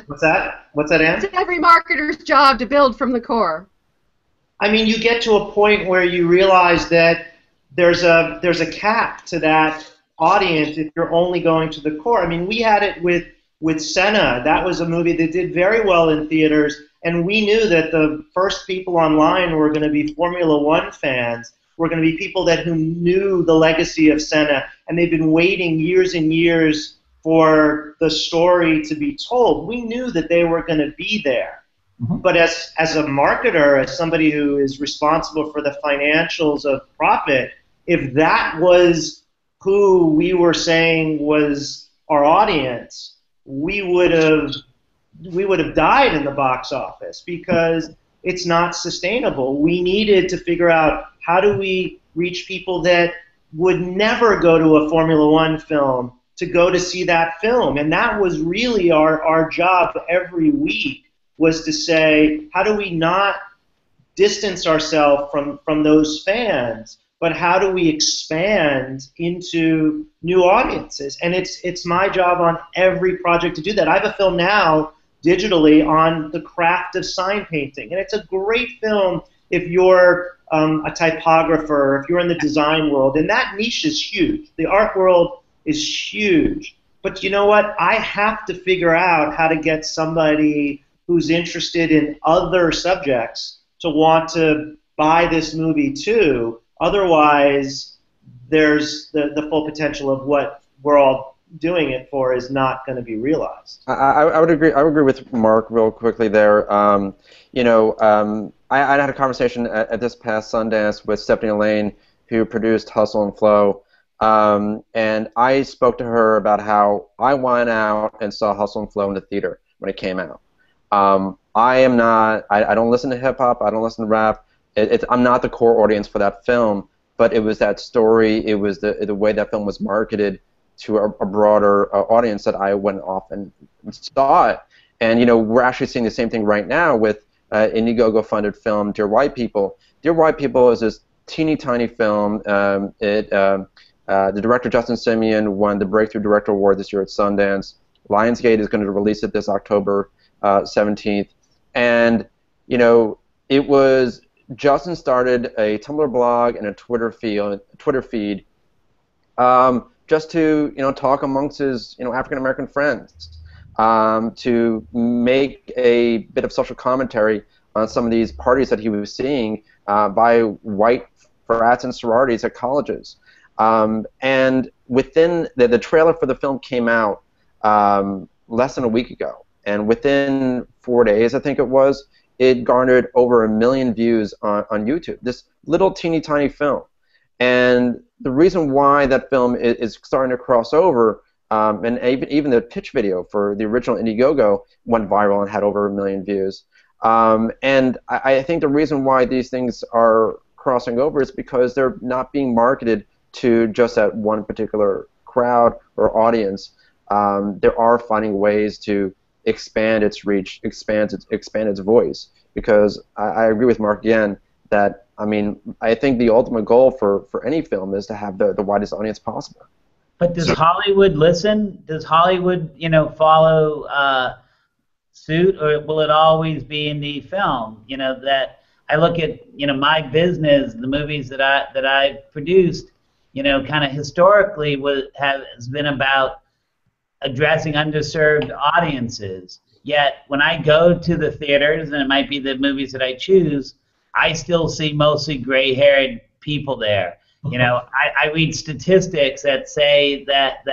Speaker 4: What's that? What's that, Anne?
Speaker 7: It's every marketer's job to build from the core.
Speaker 4: I mean, you get to a point where you realize that there's a cap to that audience if you're only going to the core. I mean, we had it with Senna. That was a movie that did very well in theaters, and we knew that the first people online were going to be Formula One fans, were going to be people who knew the legacy of Senna, and they've been waiting years and years for the story to be told. We knew that they were going to be there. Mm-hmm. But as a marketer, as somebody who is responsible for the financials of profit, if that was who we were saying was our audience, we would have died in the box office, because it's not sustainable. We needed to figure out, how do we reach people that would never go to a Formula One film to go to see that film? And that was really our job every week, was to say, how do we not distance ourselves from those fans, but how do we expand into new audiences? And it's my job on every project to do that. I have a film now digitally on the craft of sign painting, and it's a great film if you're a typographer, if you're in the design world, and that niche is huge. The art world is huge. But you know what? I have to figure out how to get somebody who's interested in other subjects to want to buy this movie too. Otherwise, there's the full potential of what we're all doing it for is not going to be realized.
Speaker 5: I would agree. I would agree with Marc real quickly there. I had a conversation at this past Sundance with Stephanie Lane, who produced Hustle and Flow, and I spoke to her about how I went out and saw Hustle and Flow in the theater when it came out. I don't listen to hip hop. I don't listen to rap. I'm not the core audience for that film, but it was that story. It was the way that film was marketed to a broader audience that I went off and saw it. And we're actually seeing the same thing right now with Indiegogo-funded film Dear White People. Dear White People is this teeny tiny film. The director Justin Simien won the Breakthrough Director Award this year at Sundance. Lionsgate is going to release it this October 17th. And it was Justin started a Tumblr blog and a Twitter feed just to talk amongst his African American friends, to make a bit of social commentary on some of these parties that he was seeing by white frats and sororities at colleges. And within the trailer for the film came out less than a week ago, and within 4 days, I think it was, it garnered over 1 million views on YouTube. This little teeny tiny film. And the reason why that film is starting to cross over, and even the pitch video for the original Indiegogo went viral and had over 1 million views. And I think the reason why these things are crossing over is because they're not being marketed to just that one particular crowd or audience. There are finding ways to expand its reach, expand its voice. Because I agree with Marc again that, I think the ultimate goal for any film is to have the widest audience possible.
Speaker 1: But does Hollywood listen? Does Hollywood, follow suit, or will it always be indie film? That I look at, my business, the movies that I've produced, kind of historically has been about addressing underserved audiences. Yet when I go to the theaters, and it might be the movies that I choose, I still see mostly gray-haired people there. I read statistics that say that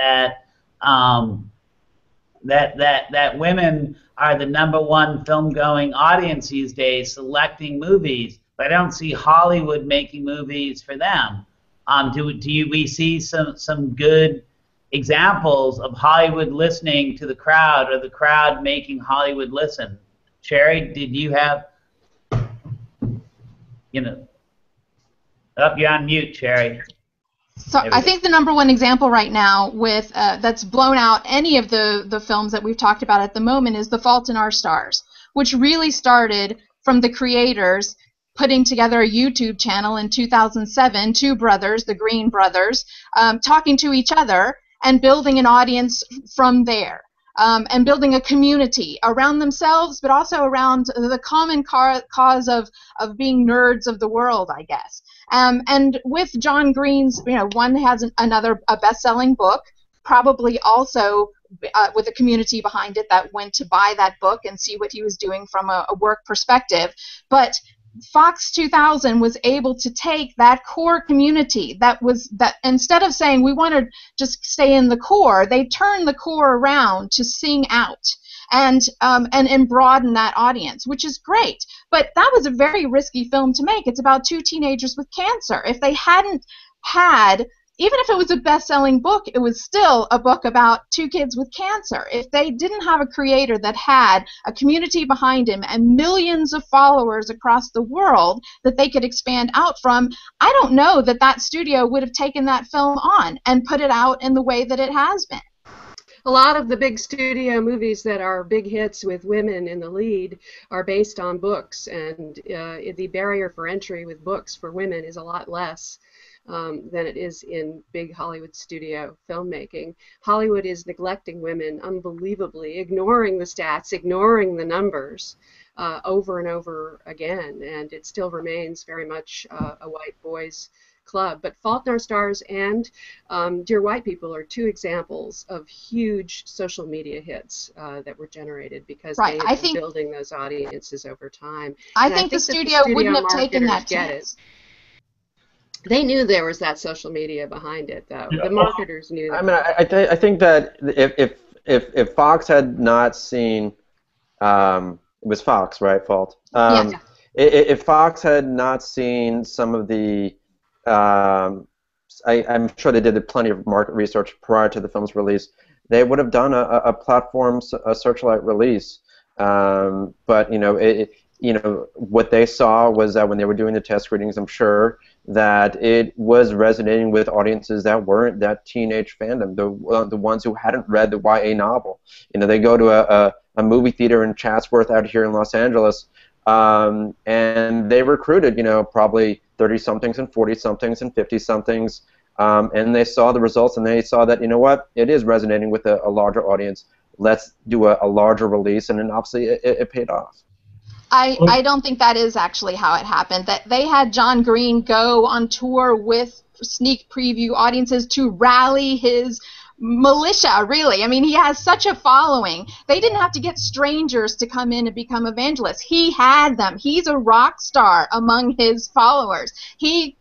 Speaker 1: women are the #1 film-going audience these days, selecting movies, but I don't see Hollywood making movies for them. We see some good examples of Hollywood listening to the crowd, or the crowd making Hollywood listen? Sheri, did you have, you're on mute, Sheri.
Speaker 8: So I think the #1 example right now with that's blown out any of the films that we've talked about at the moment is The Fault in Our Stars, which really started from the creators putting together a YouTube channel in 2007, two brothers, the Green brothers, talking to each other and building an audience from there, and building a community around themselves, but also around the common cause of being nerds of the world, I guess. And with John Green's, one has a best-selling book, probably also with a community behind it that went to buy that book and see what he was doing from a work perspective. But Fox 2000 was able to take that core community that instead of saying we want to just stay in the core, they turned the core around to sing out and broaden that audience, which is great. But that was a very risky film to make. It's about two teenagers with cancer. If they hadn't had, even if it was a best-selling book, it was still a book about two kids with cancer. If they didn't have a creator that had a community behind him and millions of followers across the world that they could expand out from, I don't know that studio would have taken that film on and put it out in the way that it has been.
Speaker 7: A lot of the big studio movies that are big hits with women in the lead are based on books, and the barrier for entry with books for women is a lot less than it is in big Hollywood studio filmmaking. Hollywood is neglecting women unbelievably, ignoring the stats, ignoring the numbers. over and over again, and it still remains very much a white boys' club. But Fault in Our Stars and Dear White People are two examples of huge social media hits that were generated because they have been building those audiences over time.
Speaker 8: I think the studio wouldn't have taken that chance.
Speaker 7: They knew there was that social media behind it, though.
Speaker 6: Yeah.
Speaker 7: The marketers knew.
Speaker 5: I mean, I think that if Fox had not seen, it was Fox, right? Fault. If Fox had not seen some of the, I'm sure they did plenty of market research prior to the film's release, they would have done a platform, a Searchlight release. But what they saw was that when they were doing the test screenings, I'm sure that it was resonating with audiences that weren't that teenage fandom, the ones who hadn't read the YA novel. They go to a movie theater in Chatsworth out here in Los Angeles, and they recruited, probably 30-somethings and 40-somethings and 50-somethings, and they saw the results, and they saw that, it is resonating with a larger audience. Let's do a larger release, and then obviously it paid off.
Speaker 8: I don't think that is actually how it happened. That they had John Green go on tour with sneak preview audiences to rally his militia, really. I mean, he has such a following. They didn't have to get strangers to come in and become evangelists. He had them. He's a rock star among his followers. He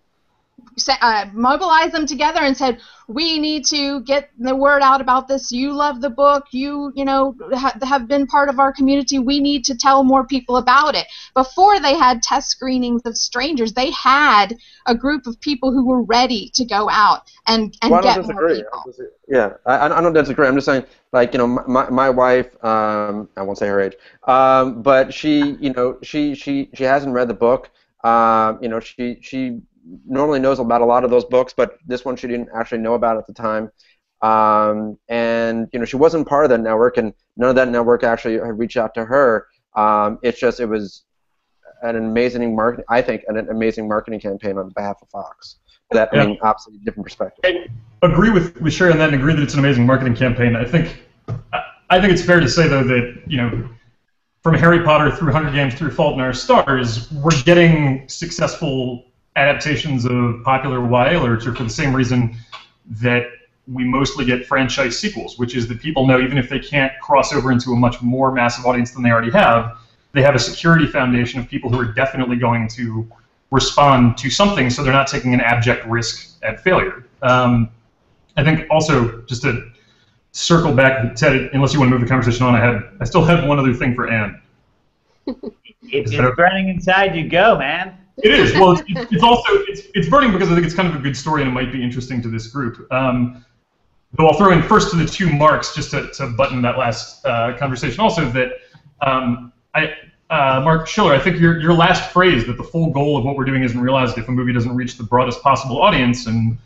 Speaker 8: mobilized them together and said, we need to get the word out about this. You love the book. You have been part of our community. We need to tell more people about it. Before they had test screenings of strangers, they had a group of people who were ready to go out and get more people.
Speaker 5: Yeah, I don't disagree. I'm just saying, my wife, I won't say her age, but she hasn't read the book. She normally knows about a lot of those books, but this one she didn't actually know about at the time. And she wasn't part of that network, and none of that network actually had reached out to her. It was an amazing amazing marketing campaign on behalf of Fox. That, I mean, obviously different perspective.
Speaker 6: I agree with Sheri on that, and agree that it's an amazing marketing campaign. I think it's fair to say, though, that from Harry Potter through Hunger Games through Fault in Our Stars, we're getting successful adaptations of popular YA literature for the same reason that we mostly get franchise sequels, which is that people know, even if they can't cross over into a much more massive audience than they already have, they have a security foundation of people who are definitely going to respond to something, so they're not taking an abject risk at failure. I think also, just to circle back, Ted, unless you want to move the conversation on, I still have one other thing for Anne.
Speaker 1: It's burning inside you. Go, man.
Speaker 6: It is. Well, it's burning because I think it's kind of a good story and it might be interesting to this group. Though I'll throw in first to the two Marcs, just to button that last conversation also, that Marc Schiller, I think your last phrase, that the full goal of what we're doing isn't realized if a movie doesn't reach the broadest possible audience, and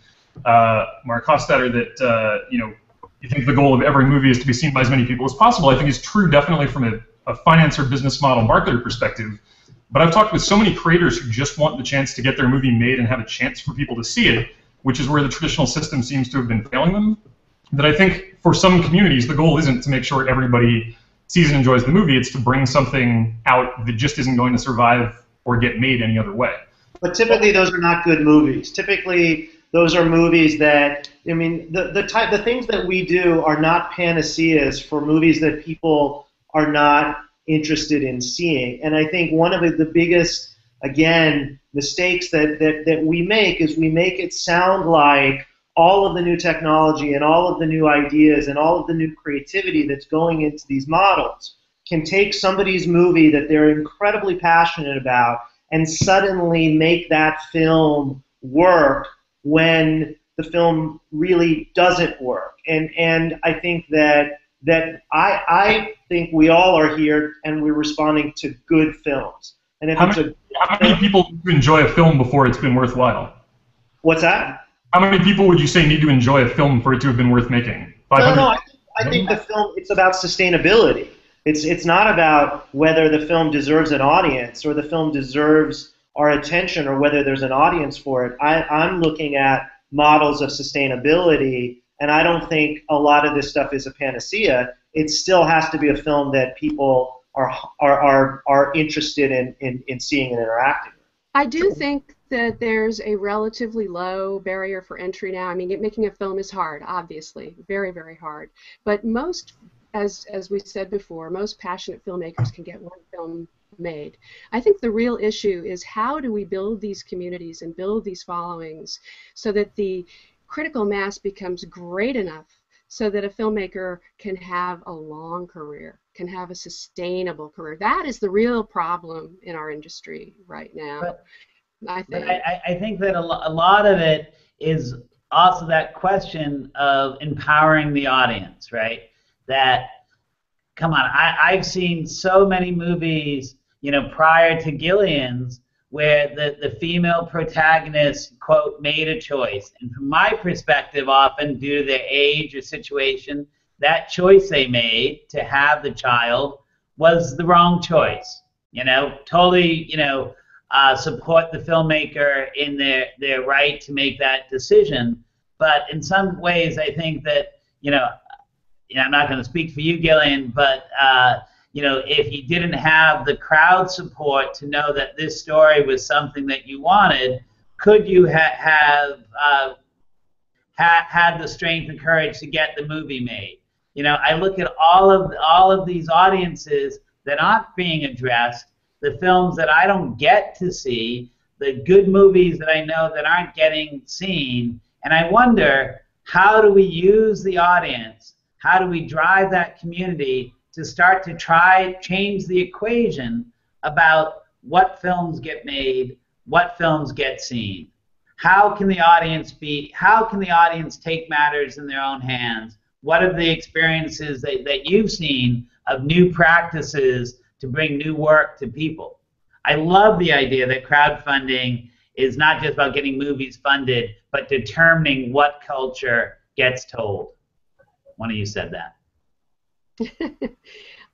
Speaker 6: Marc Hofstatter, that you think the goal of every movie is to be seen by as many people as possible, I think is true definitely from a finance or business model marketer perspective. But I've talked with so many creators who just want the chance to get their movie made and have a chance for people to see it, which is where the traditional system seems to have been failing them, that I think for some communities the goal isn't to make sure everybody sees and enjoys the movie, it's to bring something out that just isn't going to survive or get made any other way.
Speaker 4: But typically those are not good movies. Typically those are movies that, I mean, the things that we do are not panaceas for movies that people are not interested in seeing. And I think one of the biggest, again, mistakes that we make is we make it sound like all of the new technology and all of the new ideas and all of the new creativity that's going into these models can take somebody's movie that they're incredibly passionate about and suddenly make that film work when the film really doesn't work. And I think that I think we all are here and we're responding to good films. And if
Speaker 6: how many people need to enjoy a film before it's been worthwhile?
Speaker 4: What's that?
Speaker 6: How many people would you say need to enjoy a film for it to have been worth making? 500?
Speaker 4: No, I think the film, it's about sustainability. It's not about whether the film deserves an audience or the film deserves our attention or whether there's an audience for it. I'm looking at models of sustainability, and I don't think a lot of this stuff is a panacea. It still has to be a film that people are interested in seeing and interacting with.
Speaker 7: I do think that there's a relatively low barrier for entry now. I mean, making a film is hard, obviously, very, very hard. But most, as we said before, most passionate filmmakers can get one film made. I think the real issue is how do we build these communities and build these followings so that the critical mass becomes great enough so that a filmmaker can have a long career, can have a sustainable career. That is the real problem in our industry right now. I
Speaker 1: think that a lot of it is also that question of empowering the audience, right? That, come on, I've seen so many movies, you know, prior to Gillian's, where the female protagonist, quote, made a choice. And from my perspective, often due to their age or situation, that choice they made to have the child was the wrong choice. You know, totally, you know, support the filmmaker in their right to make that decision. But in some ways, I think that, you know, I'm not going to speak for you, Gillian, but you know, if you didn't have the crowd support to know that this story was something that you wanted, could you have had the strength and courage to get the movie made? You know, I look at all of these audiences that aren't being addressed, the films that I don't get to see, the good movies that I know that aren't getting seen, and I wonder, how do we use the audience? How do we drive that community to start to change the equation about what films get made, what films get seen? How can the audience take matters in their own hands? What are the experiences that you've seen of new practices to bring new work to people? I love the idea that crowdfunding is not just about getting movies funded, but determining what culture gets told. One of you said that.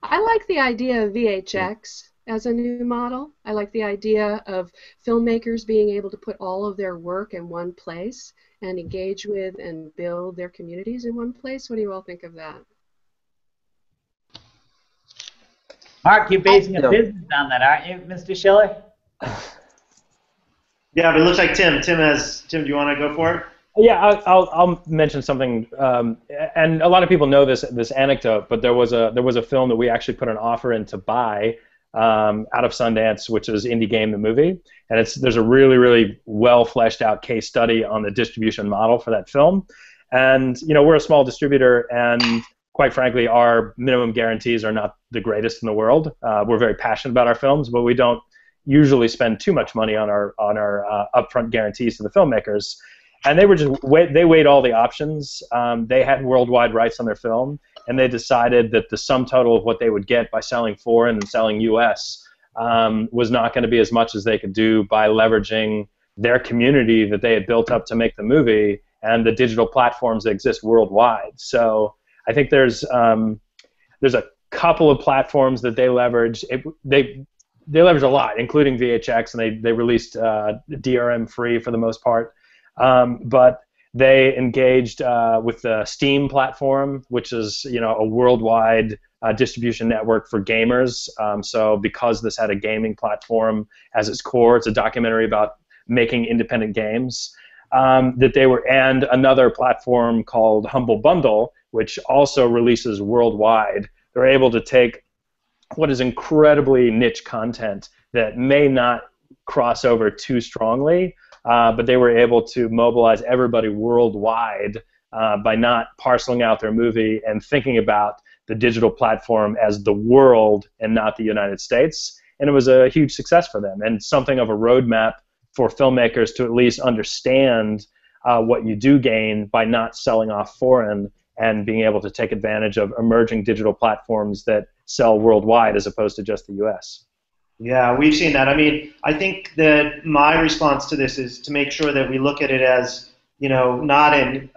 Speaker 7: I like the idea of VHX as a new model. I like the idea of filmmakers being able to put all of their work in one place and engage with and build their communities in one place. What do you all think of that?
Speaker 1: Marc, you're basing a business on that, aren't you, Mr. Schiller?
Speaker 4: Yeah, but it looks like Tim. Tim, do you want to go for it?
Speaker 9: Yeah, I'll mention something, and a lot of people know this anecdote, but there was a film that we actually put an offer in to buy out of Sundance, which is Indie Game the movie, and there's a really, really well fleshed out case study on the distribution model for that film, and you know, we're a small distributor, and quite frankly, our minimum guarantees are not the greatest in the world. We're very passionate about our films, but we don't usually spend too much money on our upfront guarantees to the filmmakers. And they weighed all the options. They had worldwide rights on their film, and they decided that the sum total of what they would get by selling foreign and selling U.S. Was not going to be as much as they could do by leveraging their community that they had built up to make the movie and the digital platforms that exist worldwide. So I think there's a couple of platforms that they leverage. They leverage a lot, including VHX, and they released DRM free for the most part. But they engaged with the Steam platform, which is, you know, a worldwide distribution network for gamers. So because this had a gaming platform as its core, it's a documentary about making independent games. And another platform called Humble Bundle, which also releases worldwide. They're able to take what is incredibly niche content that may not cross over too strongly, but they were able to mobilize everybody worldwide by not parceling out their movie and thinking about the digital platform as the world and not the United States. And it was a huge success for them, and something of a roadmap for filmmakers to at least understand what you do gain by not selling off foreign and being able to take advantage of emerging digital platforms that sell worldwide as opposed to just the U.S.
Speaker 4: Yeah, we've seen that. I mean, I think that my response to this is to make sure that we look at it as, you know, not an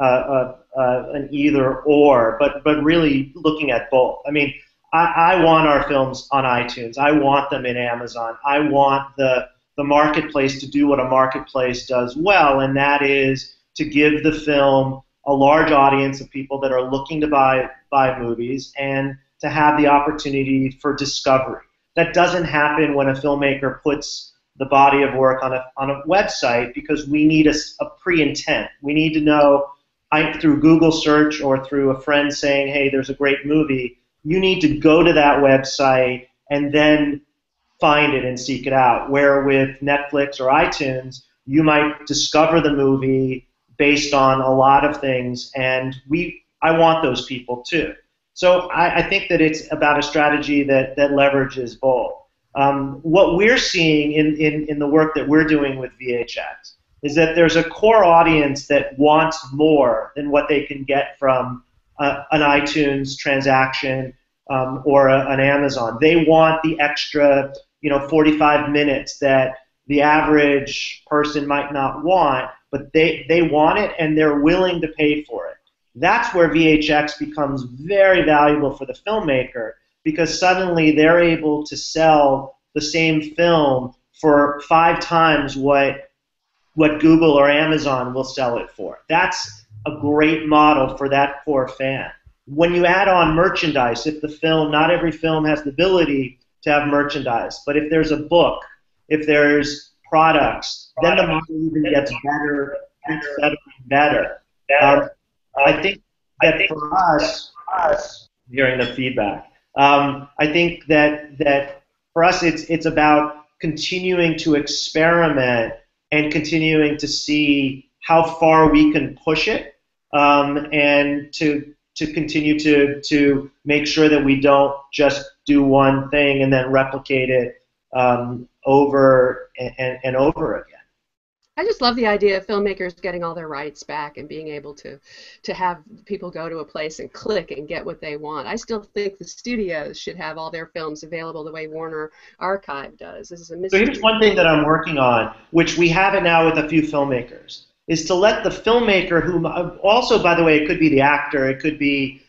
Speaker 4: either or, but really looking at both. I mean, I want our films on iTunes. I want them in Amazon. I want the marketplace to do what a marketplace does well, and that is to give the film a large audience of people that are looking to buy movies and to have the opportunity for discovery. That doesn't happen when a filmmaker puts the body of work on a website, because we need a pre-intent. We need to know, through Google search or through a friend saying, hey, there's a great movie, you need to go to that website and then find it and seek it out. Where with Netflix or iTunes, you might discover the movie based on a lot of things, and I want those people too. So I think that it's about a strategy that leverages both. What we're seeing in the work that we're doing with VHX is that there's a core audience that wants more than what they can get from an iTunes transaction or an Amazon. They want the extra 45 minutes that the average person might not want, but they want it and they're willing to pay for it. That's where VHX becomes very valuable for the filmmaker, because suddenly they're able to sell the same film for 5 times what Google or Amazon will sell it for. That's a great model for that core fan. When you add on merchandise, if the film, not every film has the ability to have merchandise, but if there's a book, if there's products, then the model even gets better and better. I think that for us, hearing the feedback, I think that for us it's about continuing to experiment and continuing to see how far we can push it, and to continue to make sure that we don't just do one thing and then replicate it over and over again.
Speaker 7: I just love the idea of filmmakers getting all their rights back and being able to have people go to a place and click and get what they want. I still think the studios should have all their films available the way Warner Archive does. This is a mystery.
Speaker 4: So here's one thing that I'm working on, which we have it now with a few filmmakers, is to let the filmmaker, who also, by the way, it could be the actor, it could be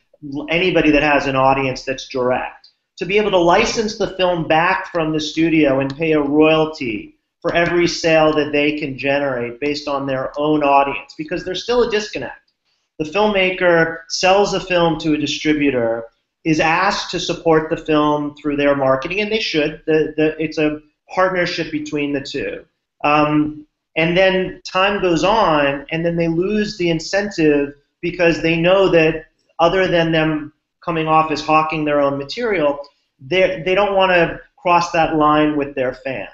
Speaker 4: anybody that has an audience that's direct, to be able to license the film back from the studio and pay a royalty for every sale that they can generate based on their own audience, because there's still a disconnect. The filmmaker sells a film to a distributor, is asked to support the film through their marketing, and they should. It's a partnership between the two. And then time goes on, and then they lose the incentive because they know that other than them coming off as hawking their own material, they don't want to cross that line with their fans.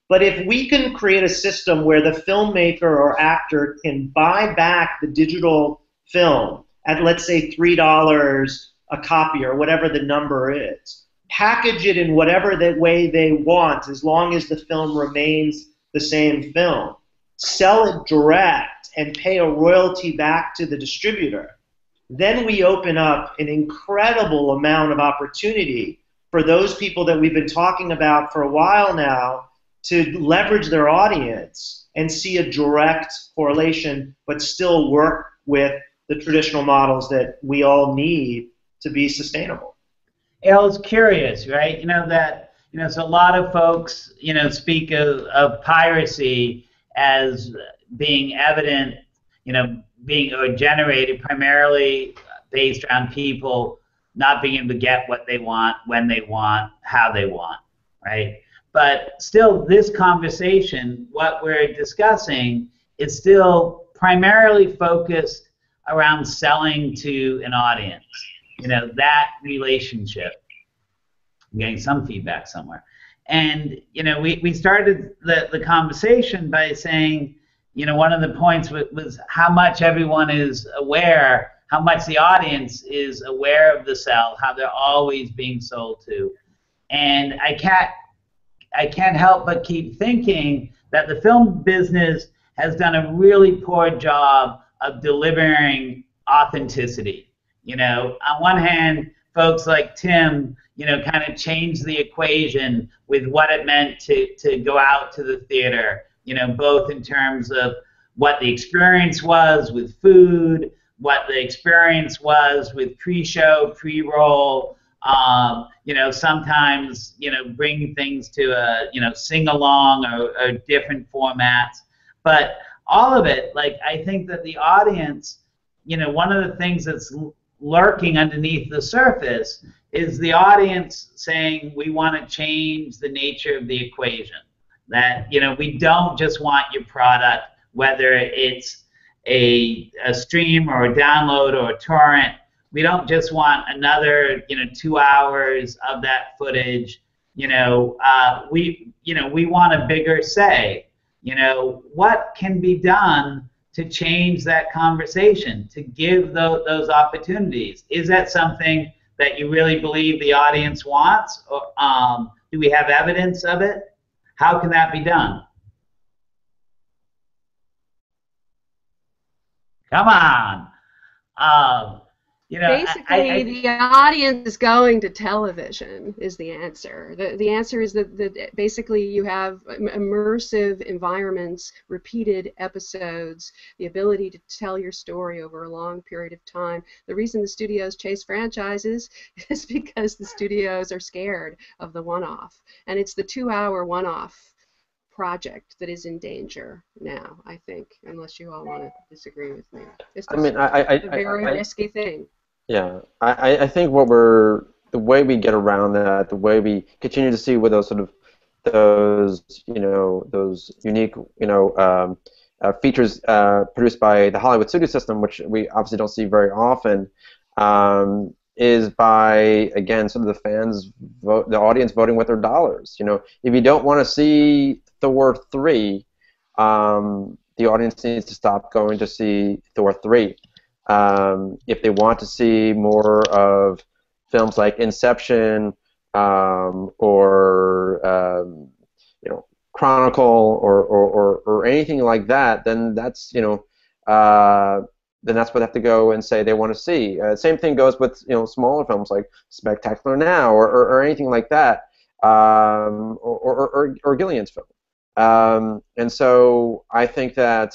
Speaker 4: But if we can create a system where the filmmaker or actor can buy back the digital film at, let's say, $3 a copy or whatever the number is, package it in whatever way they want as long as the film remains the same film, sell it direct and pay a royalty back to the distributor, then we open up an incredible amount of opportunity for those people that we've been talking about for a while now to leverage their audience and see a direct correlation, but still work with the traditional models that we all need to be sustainable.
Speaker 1: I was curious, right? So a lot of folks, speak of piracy as being evident, being or generated primarily based on people not being able to get what they want, when they want, how they want, right? But still, this conversation, what we're discussing, is still primarily focused around selling to an audience. That relationship. I'm getting some feedback somewhere. And, we started the conversation by saying, one of the points was how much everyone is aware, how much the audience is aware of the sell, how they're always being sold to. And I can't help but keep thinking that the film business has done a really poor job of delivering authenticity. On one hand, folks like Tim, kind of changed the equation with what it meant to go out to the theater, both in terms of what the experience was with food, what the experience was with pre-show, pre-roll, sometimes, bring things to a, sing-along or different formats. But all of it, I think that the audience, one of the things that's lurking underneath the surface is the audience saying we want to change the nature of the equation. That, you know, we don't just want your product, whether it's a stream or a download or a torrent. We don't just want another, you know, 2 hours of that footage. You know, we want a bigger say. You know, what can be done to change that conversation, to give those opportunities? Is that something that you really believe the audience wants? Or, do we have evidence of it? How can that be done? Come on. You know,
Speaker 7: basically, the audience is going to television is the answer. The answer is that basically you have immersive environments, repeated episodes, the ability to tell your story over a long period of time. The reason the studios chase franchises is because the studios are scared of the one-off. And it's the 2-hour one-off project that is in danger now, I think, unless you all want to disagree with me. It's just a very risky thing.
Speaker 5: Yeah, I think the way we get around that, the way we continue to see with those sort of those unique features produced by the Hollywood studio system, which we obviously don't see very often, is by, again, sort of the fans the audience voting with their dollars. You know, if you don't want to see Thor 3, the audience needs to stop going to see Thor 3. If they want to see more of films like Inception or Chronicle or anything like that, then that's then that's what they have to go and say they want to see. Same thing goes with smaller films like Spectacular Now or anything like that, or Gillian's film. And so I think that,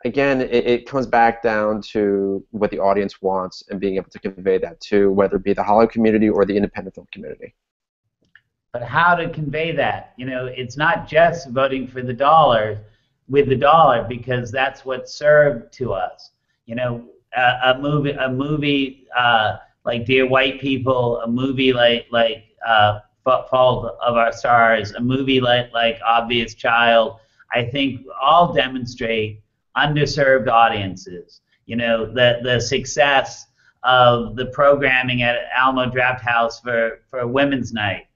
Speaker 5: again, it comes back down to what the audience wants and being able to convey that to whether it be the Hollywood community or the independent film community.
Speaker 1: But how to convey that? You know, it's not just voting for the dollar with the dollar, because that's what's served to us. You know, a movie like Dear White People, a movie like Fault of Our Stars, a movie like Obvious Child, I think all demonstrate underserved audiences. You know, the success of the programming at Alamo Drafthouse for Women's Night,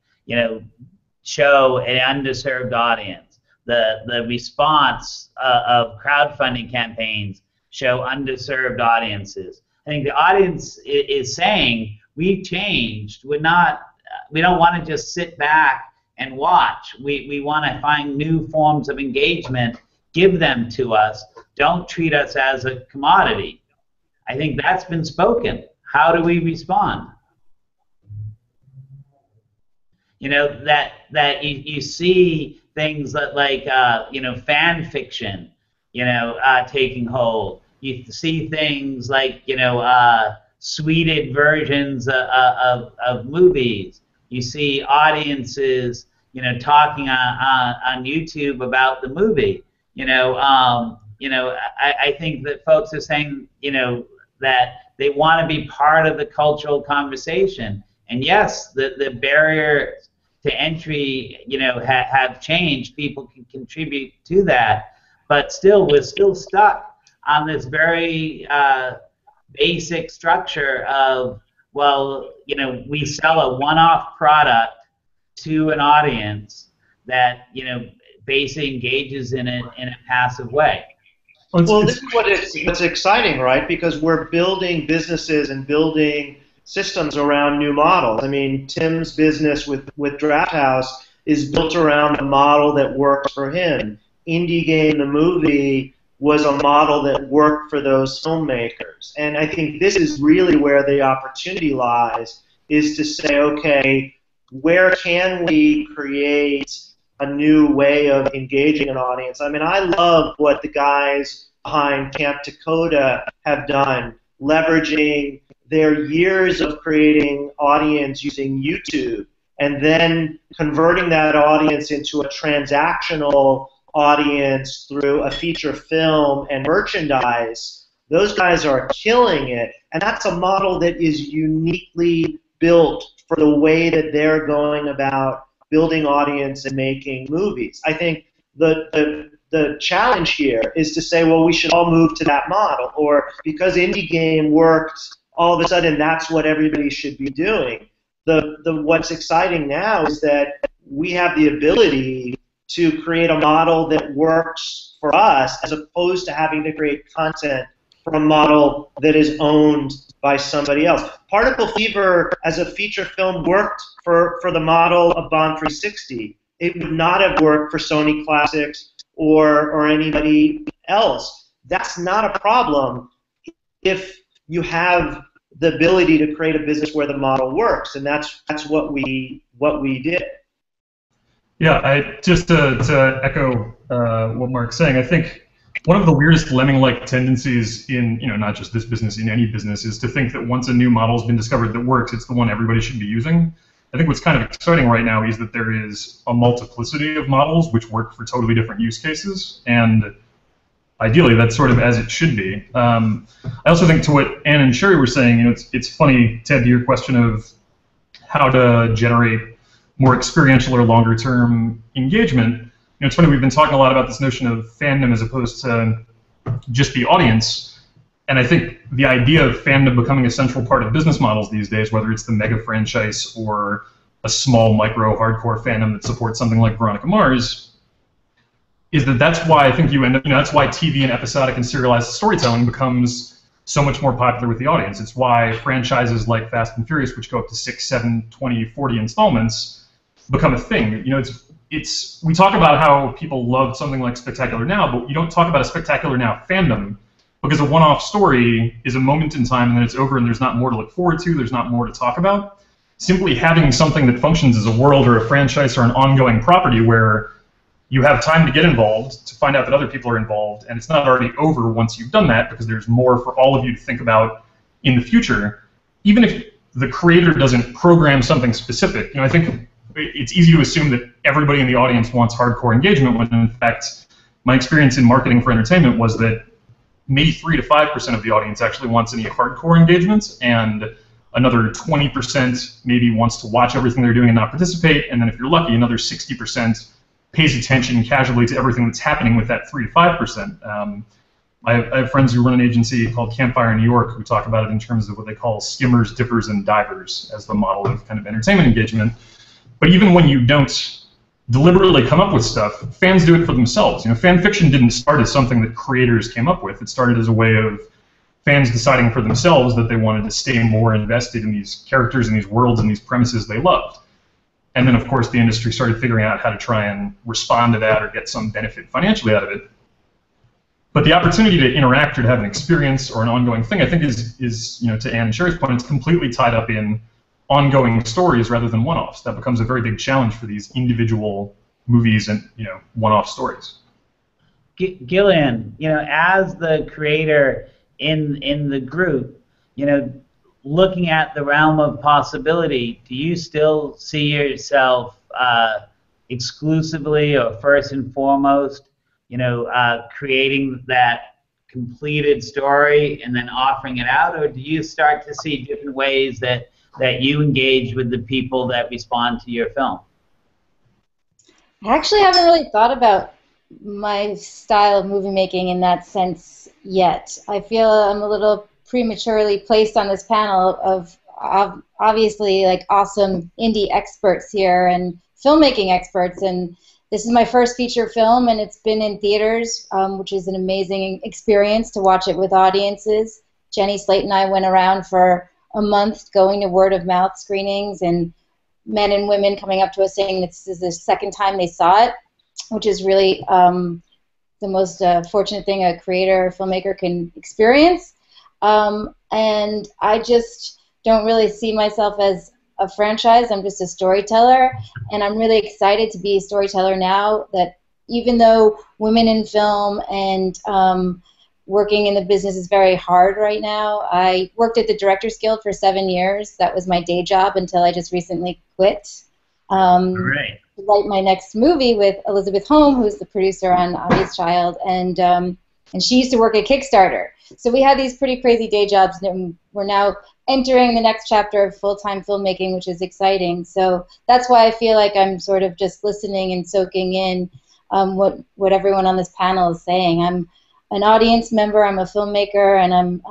Speaker 1: show an underserved audience. The response of crowdfunding campaigns show underserved audiences. I think the audience is saying, we've changed. We don't want to just sit back and watch. We want to find new forms of engagement, give them to us. Don't treat us as a commodity. I think that's been spoken. How do we respond? You know, that you see things like fan fiction, taking hold. You see things like sweeted versions of movies. You see audiences talking on YouTube about the movie. I think that folks are saying that they want to be part of the cultural conversation. And yes, the barriers to entry, have changed. People can contribute to that, but still, we're still stuck on this very basic structure of, we sell a one-off product to an audience that, basically engages in it in a passive way.
Speaker 4: Well, this is what's exciting, right? Because we're building businesses and building systems around new models. I mean, Tim's business with Drafthouse is built around a model that works for him. Indiegogo, the movie, was a model that worked for those filmmakers. And I think this is really where the opportunity lies, is to say, okay, where can we create a new way of engaging an audience? I mean, I love what the guys behind Camp Dakota have done, leveraging their years of creating audience using YouTube and then converting that audience into a transactional audience through a feature film and merchandise. Those guys are killing it, and that's a model that is uniquely built for the way that they're going about building audience and making movies. I think the challenge here is to say, well, we should all move to that model, or because indie game worked, all of a sudden that's what everybody should be doing. What's exciting now is that we have the ability to create a model that works for us, as opposed to having to create content for a model that is owned by somebody else. Particle Fever as a feature film worked for the model of Bond 360. It would not have worked for Sony Classics or anybody else. That's not a problem if you have the ability to create a business where the model works, and that's what we did.
Speaker 6: Yeah, just to echo what Marc's saying, I think one of the weirdest lemming-like tendencies in, not just this business, in any business, is to think that once a new model's been discovered that works, it's the one everybody should be using. I think what's kind of exciting right now is that there is a multiplicity of models which work for totally different use cases, and ideally that's sort of as it should be. I also think, to what Anne and Sheri were saying, it's funny, Ted, to your question of how to generate more experiential or longer-term engagement. It's funny, we've been talking a lot about this notion of fandom as opposed to just the audience, and I think the idea of fandom becoming a central part of business models these days, whether it's the mega franchise or a small micro hardcore fandom that supports something like Veronica Mars, is that's why I think you end up, that's why TV and episodic and serialized storytelling becomes so much more popular with the audience. It's why franchises like Fast and Furious, which go up to 6, 7, 20, 40 installments, become a thing. We talk about how people love something like Spectacular Now, but you don't talk about a Spectacular Now fandom, because a one-off story is a moment in time and then it's over and there's not more to look forward to, there's not more to talk about. Simply having something that functions as a world or a franchise or an ongoing property where you have time to get involved, to find out that other people are involved, and it's not already over once you've done that, because there's more for all of you to think about in the future. Even if the creator doesn't program something specific, I think it's easy to assume that everybody in the audience wants hardcore engagement, when in fact my experience in marketing for entertainment was that maybe 3 to 5% of the audience actually wants any hardcore engagements, and another 20% maybe wants to watch everything they're doing and not participate, and then if you're lucky, another 60% pays attention casually to everything that's happening with that 3 to 5%. I have friends who run an agency called Campfire in New York who talk about it in terms of what they call skimmers, dippers, and divers as the model of kind of entertainment engagement. But even when you don't deliberately come up with stuff, fans do it for themselves. Fan fiction didn't start as something that creators came up with. It started as a way of fans deciding for themselves that they wanted to stay more invested in these characters and these worlds and these premises they loved. And then, of course, the industry started figuring out how to try and respond to that or get some benefit financially out of it. But the opportunity to interact or to have an experience or an ongoing thing, I think, is to Anne and Sheri's point, it's completely tied up in ongoing stories rather than one-offs. That becomes a very big challenge for these individual movies and one-off stories.
Speaker 1: Gillian, as the creator in the group, looking at the realm of possibility, do you still see yourself exclusively or first and foremost, creating that completed story and then offering it out, or do you start to see different ways that you engage with the people that respond to your film?
Speaker 3: I actually haven't really thought about my style of movie making in that sense yet. I feel I'm a little prematurely placed on this panel of obviously like awesome indie experts here and filmmaking experts, and this is my first feature film, and it's been in theaters, which is an amazing experience to watch it with audiences. Jenny Slate and I went around for a month going to word-of-mouth screenings, and men and women coming up to us saying this is the second time they saw it, which is really the most fortunate thing a creator or filmmaker can experience. And I just don't really see myself as a franchise. I'm just a storyteller, and I'm really excited to be a storyteller now that even though women in film and working in the business is very hard right now. I worked at the Directors Guild for 7 years. That was my day job until I just recently quit.
Speaker 1: Right.
Speaker 3: To write my next movie with Elizabeth Holm, who's the producer on Obvious Child, and she used to work at Kickstarter. So we had these pretty crazy day jobs, and we're now entering the next chapter of full-time filmmaking, which is exciting. So that's why I feel like I'm sort of just listening and soaking in what everyone on this panel is saying. I'm an audience member, I'm a filmmaker, and I'm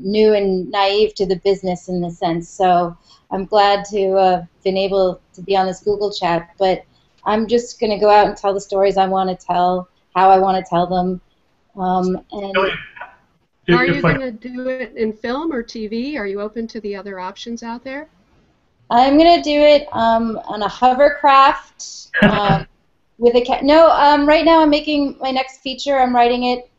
Speaker 3: new and naive to the business in this sense. So I'm glad to have been able to be on this Google chat, but I'm just going to go out and tell the stories I want to tell, how I want to tell them.
Speaker 7: Are you going to do it in film or TV? Are you open to the other options out there?
Speaker 3: I'm going to do it on a hovercraft with a right now I'm making my next feature. I'm writing it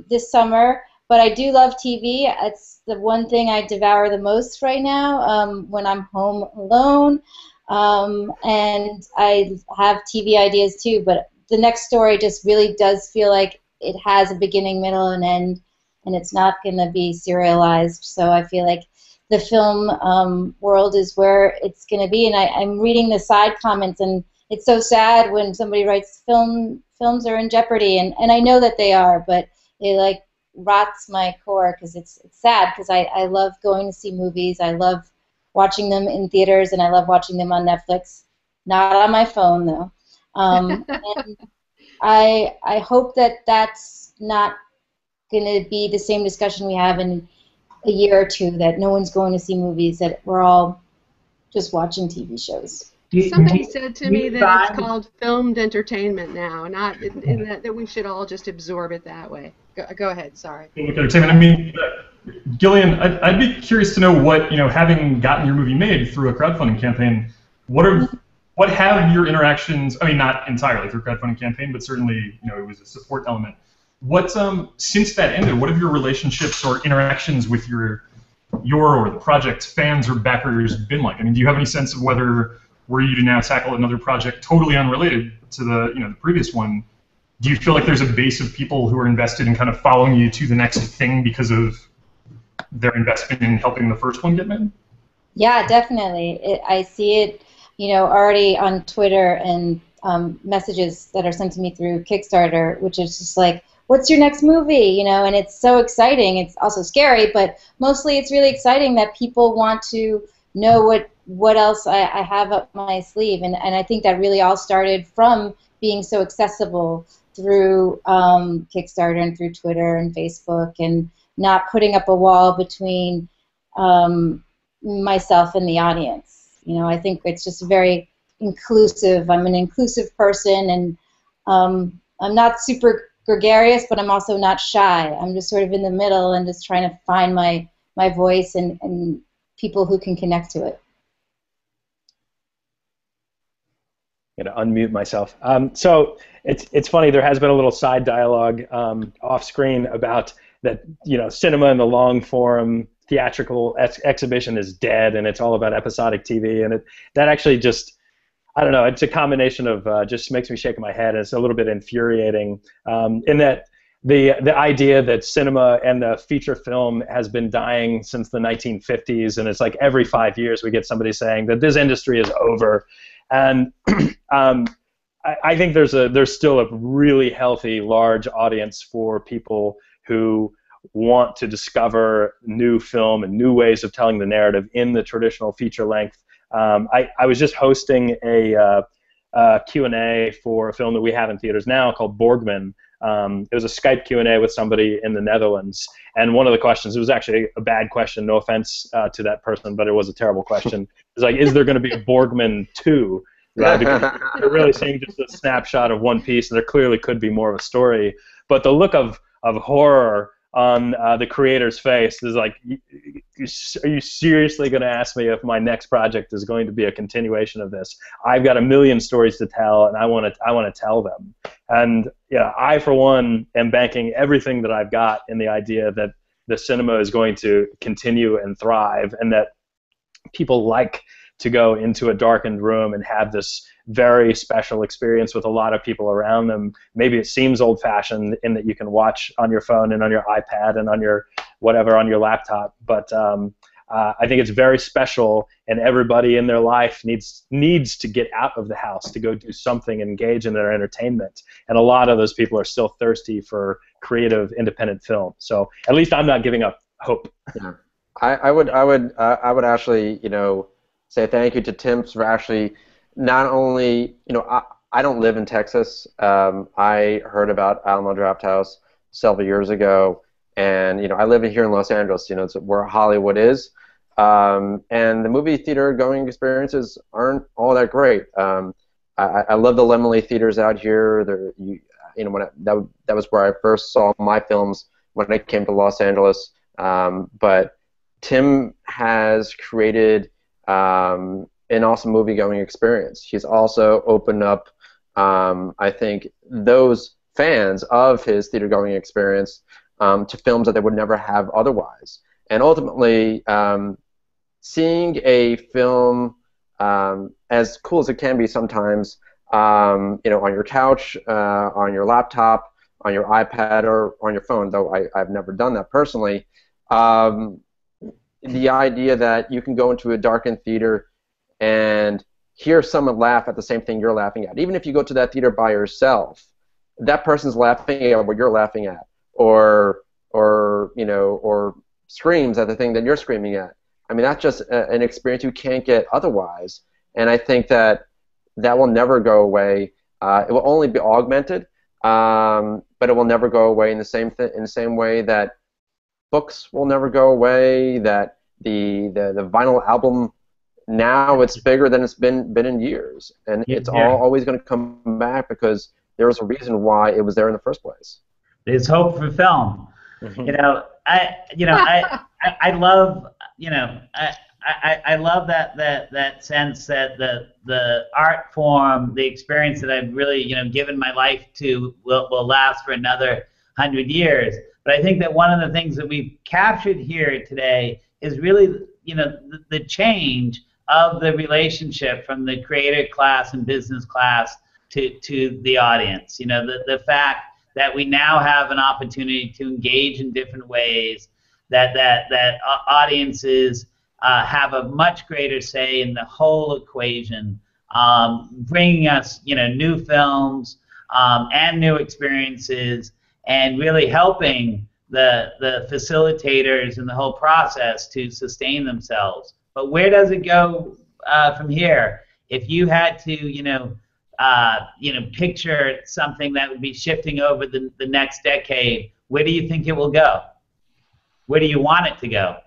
Speaker 3: this summer, but I do love TV. It's the one thing I devour the most right now when I'm home alone, and I have TV ideas too, but the next story just really does feel like it has a beginning, middle, and end, and it's not going to be serialized, so I feel like the film world is where it's going to be, and I'm reading the side comments, and it's so sad when somebody writes films are in jeopardy, and I know that they are, but it like rots my core because it's sad because I love going to see movies. I love watching them in theaters, and I love watching them on Netflix. Not on my phone though. And I hope that that's not going to be the same discussion we have in a year or two, that no one's going to see movies, that we're all just watching TV shows.
Speaker 7: Somebody said to me that it's called filmed entertainment now, not in that we should all just absorb it that way. Go ahead, sorry.
Speaker 6: Entertainment. I mean, Gillian, I'd be curious to know what, having gotten your movie made through a crowdfunding campaign, what have your interactions, I mean, not entirely through a crowdfunding campaign, but certainly, it was a support element. What, since that ended, what have your relationships or interactions with your or the project's fans or backers been like? I mean, do you have any sense of whether, were you to now tackle another project totally unrelated to the previous one, do you feel like there's a base of people who are invested in kind of following you to the next thing because of their investment in helping the first one get made?
Speaker 3: Yeah, definitely. I see it, already on Twitter and messages that are sent to me through Kickstarter, which is just like, what's your next movie? And it's so exciting. It's also scary, but mostly it's really exciting that people want to know what else I have up my sleeve, and I think that really all started from being so accessible through Kickstarter and through Twitter and Facebook, and not putting up a wall between myself and the audience. I think it's just very inclusive. I'm an inclusive person, and I'm not super gregarious, but I'm also not shy. I'm just sort of in the middle and just trying to find my voice and people who can connect to it.
Speaker 9: I'm going to unmute myself. So it's funny, there has been a little side dialogue off screen about that, cinema in the long form theatrical exhibition is dead, and it's all about episodic TV, and that actually just, I don't know, it's a combination of just makes me shake my head, and it's a little bit infuriating in that the idea that cinema and the feature film has been dying since the 1950s, and it's like every 5 years we get somebody saying that this industry is over. And I think there's still a really healthy, large audience for people who want to discover new film and new ways of telling the narrative in the traditional feature length. I was just hosting a Q&A for a film that we have in theaters now called Borgman. It was a Skype Q&A with somebody in the Netherlands, and one of the questions, it was actually a bad question, no offense to that person, but it was a terrible question. It was like, is there going to be a Borgman 2? Right? Because they're really seeing just a snapshot of one piece, and there clearly could be more of a story. But the look of horror on the creator's face is like, are you seriously going to ask me if my next project is going to be a continuation of this? I've got a million stories to tell, and I want to tell them. And I, for one, am banking everything that I've got in the idea that the cinema is going to continue and thrive, and that people like to go into a darkened room and have this very special experience with a lot of people around them. Maybe it seems old-fashioned in that you can watch on your phone and on your iPad and on your whatever, on your laptop, but I think it's very special, and everybody in their life needs to get out of the house to go do something, engage in their entertainment, and a lot of those people are still thirsty for creative, independent film. So at least I'm not giving up hope.
Speaker 5: Yeah. I would actually, say thank you to Tim for actually not only, I don't live in Texas. I heard about Alamo Drafthouse several years ago, and I live here in Los Angeles. It's where Hollywood is, and the movie theater going experiences aren't all that great. I love the Lemley theaters out here. That was where I first saw my films when I came to Los Angeles. But Tim has created an awesome movie-going experience. He's also opened up, I think, those fans of his theater-going experience to films that they would never have otherwise. And ultimately, seeing a film as cool as it can be sometimes, on your couch, on your laptop, on your iPad, or on your phone, though I've never done that personally, the idea that you can go into a darkened theater and hear someone laugh at the same thing you're laughing at. Even if you go to that theater by yourself, that person's laughing at what you're laughing at, or screams at the thing that you're screaming at. I mean, that's just an experience you can't get otherwise. And I think that will never go away. It will only be augmented, but it will never go away in the same way that books will never go away. That the vinyl album, now it's bigger than it's been in years, and it's always going to come back because there's a reason why it was there in the first place.
Speaker 1: There's hope for film.
Speaker 5: Mm-hmm.
Speaker 1: I love I love that sense that the art form, the experience that I've really given my life to will last for another 100 years. But I think that one of the things that we've captured here today is really the change of the relationship from the creator class and business class to the audience. The fact that we now have an opportunity to engage in different ways, that audiences have a much greater say in the whole equation, bringing us new films and new experiences, and really helping the facilitators and the whole process to sustain themselves. But where does it go from here? If you had to picture something that would be shifting over the next decade, where do you think it will go? Where do you want it to go?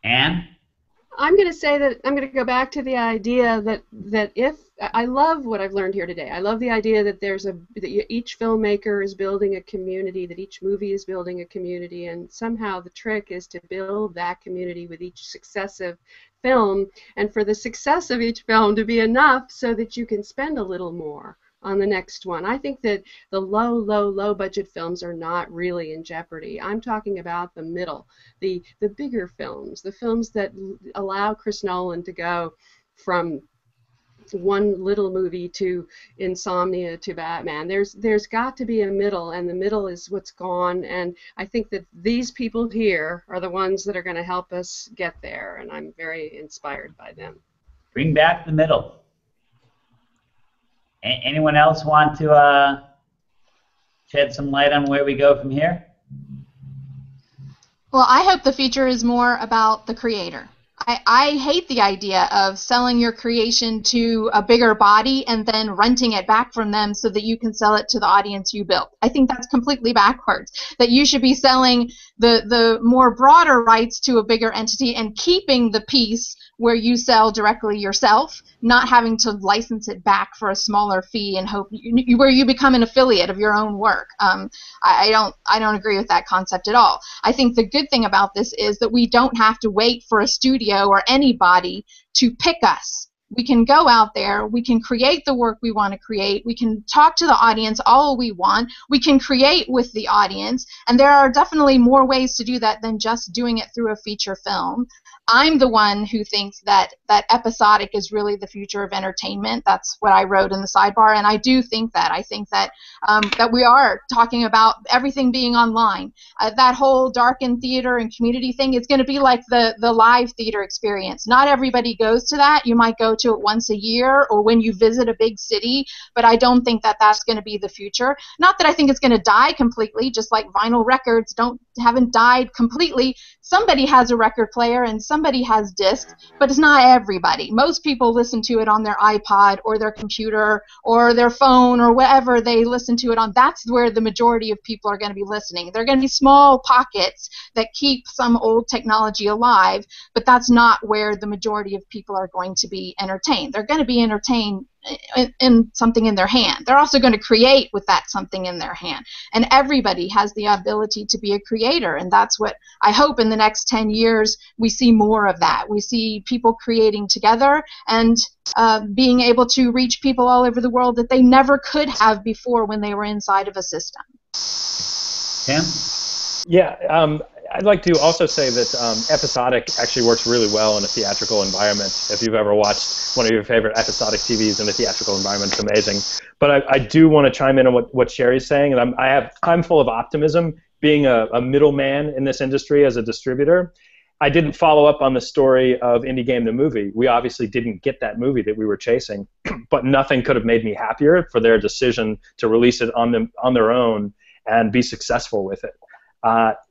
Speaker 1: Anne?
Speaker 7: I'm going to say that I'm going to go back to the idea that if I love what I've learned here today. I love the idea that each filmmaker is building a community, that each movie is building a community, and somehow the trick is to build that community with each successive film, and for the success of each film to be enough so that you can spend a little more on the next one. I think that the low budget films are not really in jeopardy. I'm talking about the middle, the bigger films, the films that allow Chris Nolan to go from one little movie to Insomnia to Batman. There's got to be a middle, and the middle is what's gone, and I think that these people here are the ones that are going to help us get there, and I'm very inspired by them.
Speaker 1: Bring back the middle. Anyone else want to shed some light on where we go from here?
Speaker 8: Well, I hope the future is more about the creator. I hate the idea of selling your creation to a bigger body and then renting it back from them so that you can sell it to the audience you built. I think that's completely backwards. That you should be selling the more broader rights to a bigger entity and keeping the piece where you sell directly yourself, not having to license it back for a smaller fee and hope where you become an affiliate of your own work. I don't agree with that concept at all. I think the good thing about this is that we don't have to wait for a studio or anybody to pick us. We can go out there, we can create the work we want to create, we can talk to the audience all we want, we can create with the audience, and there are definitely more ways to do that than just doing it through a feature film. I'm the one who thinks that episodic is really the future of entertainment. That's what I wrote in the sidebar, and I do think that. I think that that we are talking about everything being online. That whole darkened theater and community thing is going to be like the live theater experience. Not everybody goes to that. You might go to it once a year or when you visit a big city, but I don't think that that's going to be the future. Not that I think it's going to die completely, just like vinyl records don't haven't died completely. Somebody has a record player and somebody has discs, but it's not everybody. Most people listen to it on their iPod or their computer or their phone or whatever they listen to it on. That's where the majority of people are going to be listening. There are going to be small pockets that keep some old technology alive, but that's not where the majority of people are going to be entertained. They're going to be entertained in something in their hand. They're also going to create with that something in their hand. And everybody has the ability to be a creator, and that's what I hope in the next 10 years we see more of that. We see people creating together and being able to reach people all over the world that they never could have before when they were inside of a system.
Speaker 1: Tim?
Speaker 9: Yeah, I'd like to also say that episodic actually works really well in a theatrical environment. If you've ever watched one of your favorite episodic TVs in a theatrical environment, it's amazing. But I do want to chime in on what Sheri's saying, and I'm full of optimism. Being a middleman in this industry as a distributor, I didn't follow up on the story of Indie Game the movie. We obviously didn't get that movie that we were chasing, but nothing could have made me happier for their decision to release it on their own and be successful with it.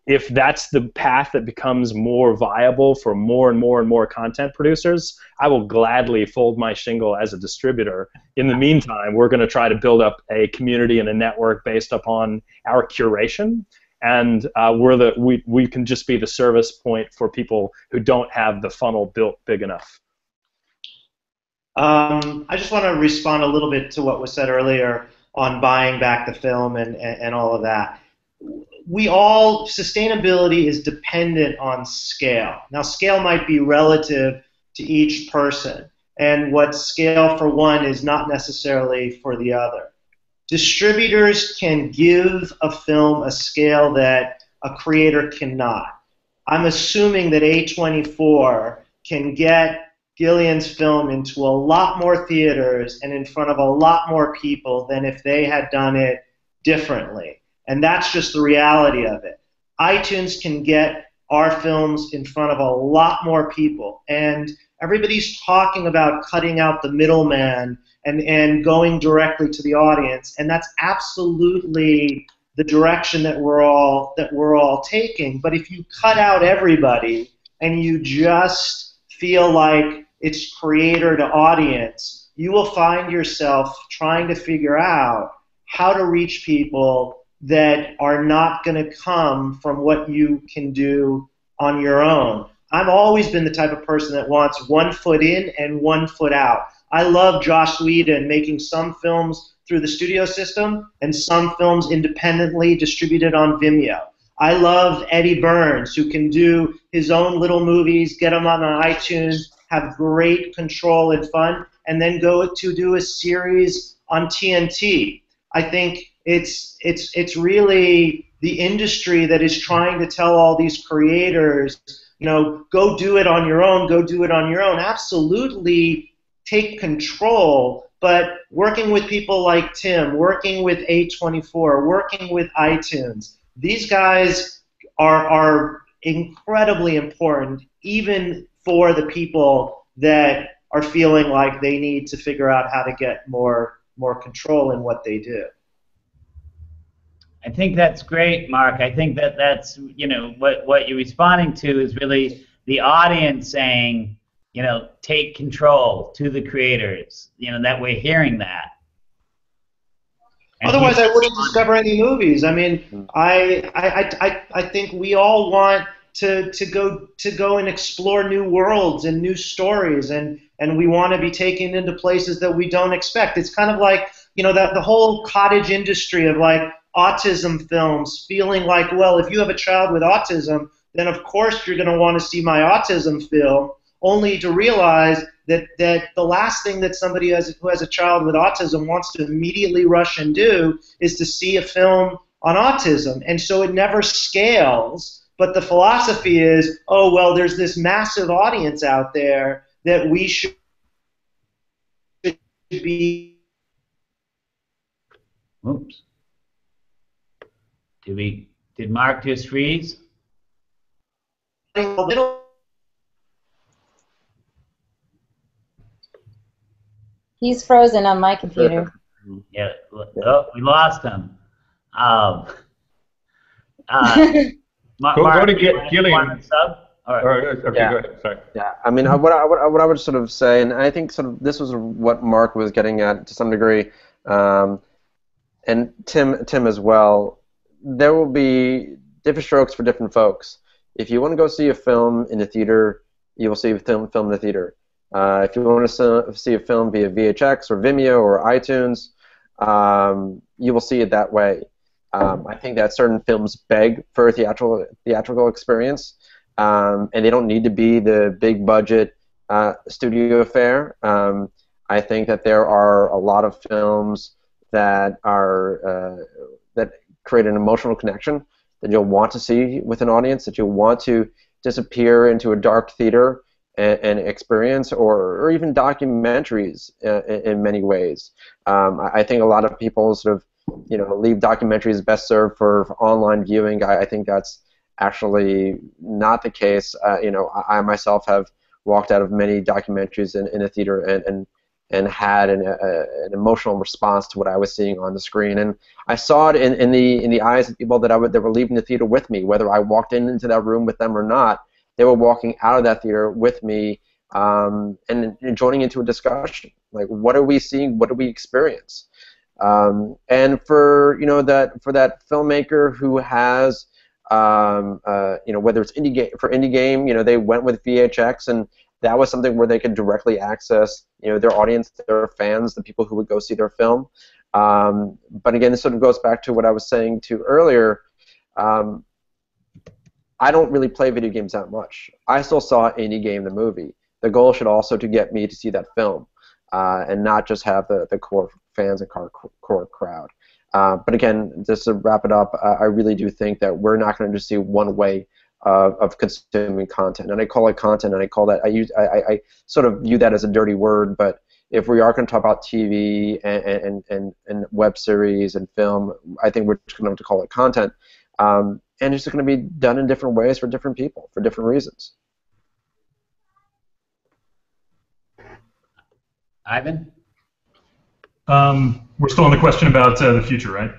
Speaker 9: If that's the path that becomes more viable for more and more and more content producers, I will gladly fold my shingle as a distributor. In the meantime, we're going to try to build up a community and a network based upon our curation, and we can just be the service point for people who don't have the funnel built big enough.
Speaker 4: I just want to respond a little bit to what was said earlier on buying back the film and all of that. Sustainability is dependent on scale. Now, scale might be relative to each person, and what's scale for one is not necessarily for the other. Distributors can give a film a scale that a creator cannot. I'm assuming that A24 can get Gillian's film into a lot more theaters and in front of a lot more people than if they had done it differently. And that's just the reality of it. iTunes can get our films in front of a lot more people. And everybody's talking about cutting out the middleman and going directly to the audience. And that's absolutely the direction that we're all taking. But if you cut out everybody and you just feel like it's creator to audience, you will find yourself trying to figure out how to reach people that are not going to come from what you can do on your own. I've always been the type of person that wants 1 foot in and 1 foot out. I love Joss Whedon making some films through the studio system and some films independently distributed on Vimeo. I love Eddie Burns, who can do his own little movies, get them on iTunes, have great control and fun, and then go to do a series on TNT. I think it's really the industry that is trying to tell all these creators, go do it on your own, go do it on your own. Absolutely take control, but working with people like Tim, working with A24, working with iTunes, these guys are incredibly important, even for the people that are feeling like they need to figure out how to get more control in what they do.
Speaker 1: I think that's great, Marc. I think that's what you're responding to is really the audience saying, take control to the creators. That we're hearing that. And
Speaker 4: otherwise, I wouldn't discover any movies. I mean, I think we all want to go and explore new worlds and new stories, and we want to be taken into places that we don't expect. It's kind of like that the whole cottage industry of like autism films, feeling like, well, if you have a child with autism, then of course you're going to want to see my autism film, only to realize that the last thing that somebody who has a child with autism wants to immediately rush and do is to see a film on autism. And so it never scales, but the philosophy is, oh, well, there's this massive audience out there that we should be...
Speaker 1: Oops. Did Marc just freeze?
Speaker 3: He's frozen on my computer.
Speaker 1: Yeah. Oh, we lost him. Marc,
Speaker 10: to get Gillian.
Speaker 1: Sub?
Speaker 10: Okay,
Speaker 5: Yeah.
Speaker 10: go ahead. Sorry.
Speaker 5: Yeah, I mean, what I would sort of say, and I think sort of this was what Marc was getting at to some degree, and Tim as well. There will be different strokes for different folks. If you want to go see a film in the theater, you will see a film in the theater. If you want to see a film via VHX or Vimeo or iTunes, you will see it that way. I think that certain films beg for a theatrical experience, and they don't need to be the big budget studio affair. I think that there are a lot of films that are that create an emotional connection that you'll want to see with an audience, that you'll want to disappear into a dark theater and experience, or even documentaries in many ways. I think a lot of people sort of leave documentaries best served for online viewing. I think that's actually not the case. I myself have walked out of many documentaries in a theater and had an emotional response to what I was seeing on the screen, and I saw it in the eyes of people that were leaving the theater with me, whether I walked into that room with them or not. They were walking out of that theater with me and joining into a discussion. Like, what are we seeing? What do we experience? And for that filmmaker who has whether it's indie game, they went with VHX, and that was something where they could directly access their audience, their fans, the people who would go see their film. But again, this sort of goes back to what I was saying earlier. I don't really play video games that much. I still saw Indie Game the movie. The goal should also to get me to see that film, and not just have the core fans and core crowd. But again, just to wrap it up, I really do think that we're not going to just see one way of consuming content, and I call it content, and I call that I sort of view that as a dirty word, but if we are going to talk about TV and web series and film, I think we're just going to have to call it content. And it's just going to be done in different ways for different people, for different reasons.
Speaker 1: Ivan?
Speaker 6: We're still on the question about the future, right?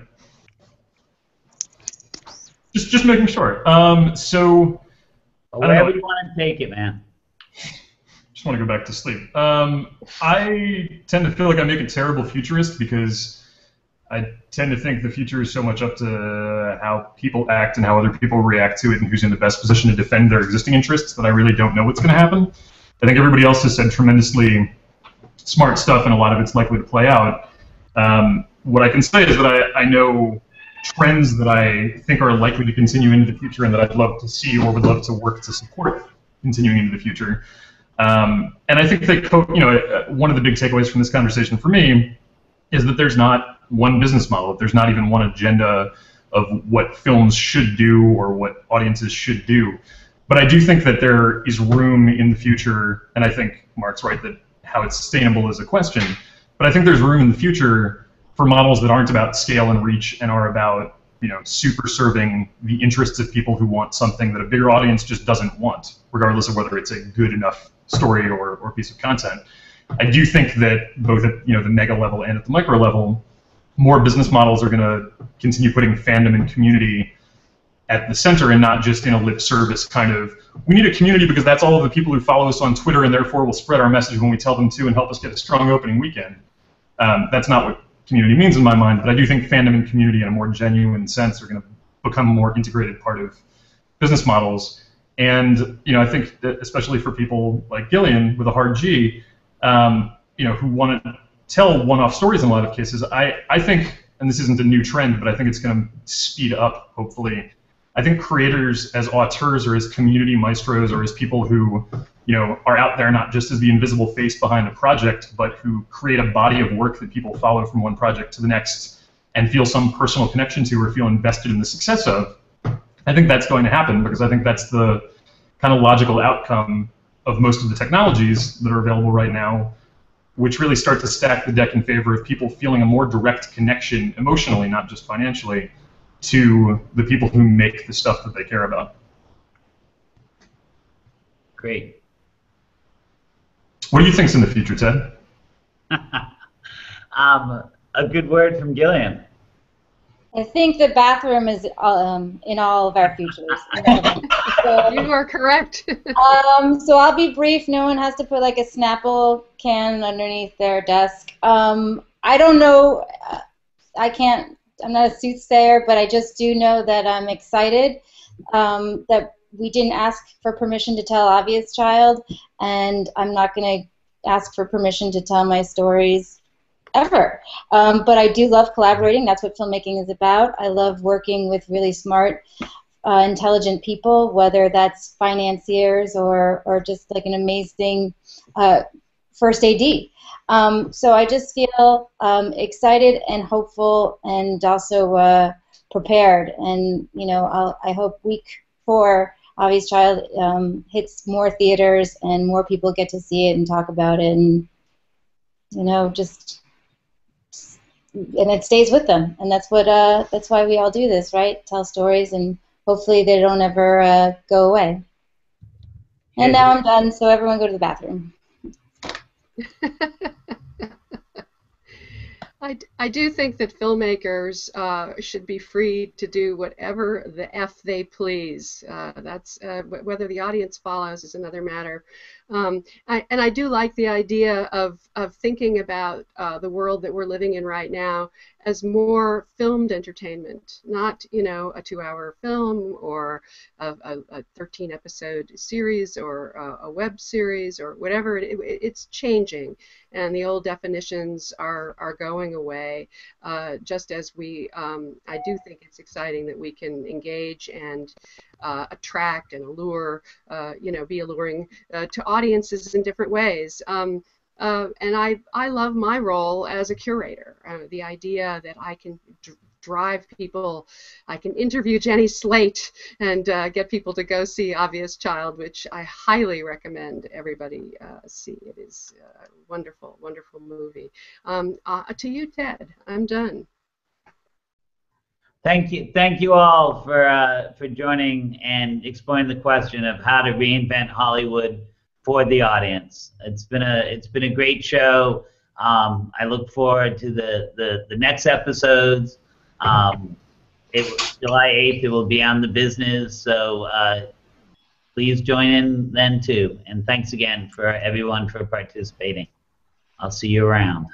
Speaker 6: Just making sure. So,
Speaker 1: wherever you want to take it, man.
Speaker 6: Just want to go back to sleep. I tend to feel like I make a terrible futurist because I tend to think the future is so much up to how people act and how other people react to it and who's in the best position to defend their existing interests that I really don't know what's going to happen. I think everybody else has said tremendously smart stuff, and a lot of it's likely to play out. What I can say is that I know trends that I think are likely to continue into the future and that I'd love to see or would love to work to support continuing into the future. And I think that one of the big takeaways from this conversation for me is that there's not one business model. There's not even one agenda of what films should do or what audiences should do. But I do think that there is room in the future, and I think Marc's right that how it's sustainable is a question, but I think there's room in the future for models that aren't about scale and reach and are about super serving the interests of people who want something that a bigger audience just doesn't want, regardless of whether it's a good enough story or piece of content. I do think that both at the mega level and at the micro level, more business models are going to continue putting fandom and community at the center and not just in a lip service kind of, we need a community because that's all of the people who follow us on Twitter and therefore will spread our message when we tell them to and help us get a strong opening weekend. That's not what community means in my mind, but I do think fandom and community in a more genuine sense are going to become a more integrated part of business models. And I think that especially for people like Gillian with a hard G, who want to tell one-off stories in a lot of cases, I think, and this isn't a new trend, but I think it's going to speed up, hopefully. I think creators as auteurs or as community maestros or as people who are out there not just as the invisible face behind a project, but who create a body of work that people follow from one project to the next and feel some personal connection to or feel invested in the success of. I think that's going to happen because I think that's the kind of logical outcome of most of the technologies that are available right now, which really start to stack the deck in favor of people feeling a more direct connection emotionally, not just financially, to the people who make the stuff that they care about.
Speaker 1: Great.
Speaker 6: What do you think's in the future, Ted?
Speaker 1: A good word from Gillian.
Speaker 3: I think the bathroom is in all of our futures. So,
Speaker 7: You are correct.
Speaker 3: so I'll be brief. No one has to put like a Snapple can underneath their desk. I don't know. I can't. I'm not a soothsayer, but I just do know that I'm excited that we didn't ask for permission to tell Obvious Child, and I'm not going to ask for permission to tell my stories ever. But I do love collaborating. That's what filmmaking is about. I love working with really smart, intelligent people, whether that's financiers or just like an amazing first AD. So I just feel excited and hopeful and also prepared. And, you know, I hope week 4, Obvious Child hits more theaters and more people get to see it and talk about it, and, you know, and it stays with them, and that's why we all do this, right? Tell stories, and hopefully they don't ever go away. And now I'm done, so everyone go to the bathroom.
Speaker 7: I do think that filmmakers should be free to do whatever the F they please. That's whether the audience follows is another matter. And I do like the idea of thinking about the world that we're living in right now as more filmed entertainment, not, you know, a 2-hour film or a 13-episode series or a web series or whatever. It's changing, and the old definitions are going away. Just as we, I do think it's exciting that we can engage and attract and allure, you know, be alluring to audiences in different ways. And I love my role as a curator. The idea that I can drive people, I can interview Jenny Slate and get people to go see Obvious Child, which I highly recommend everybody see. It is a wonderful, wonderful movie. To you, Ted, I'm done.
Speaker 1: Thank you all for joining and exploring the question of how to reinvent Hollywood for the audience. It's been a great show. I look forward to the next episodes. July 8th, it will be on the business, so please join in then too. And thanks again for everyone for participating. I'll see you around.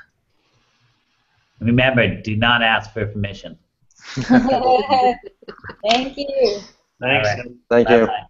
Speaker 1: Remember, do not ask for permission.
Speaker 3: Thank you.
Speaker 4: Thanks.
Speaker 1: All right.
Speaker 5: Thank you.
Speaker 1: Bye-bye.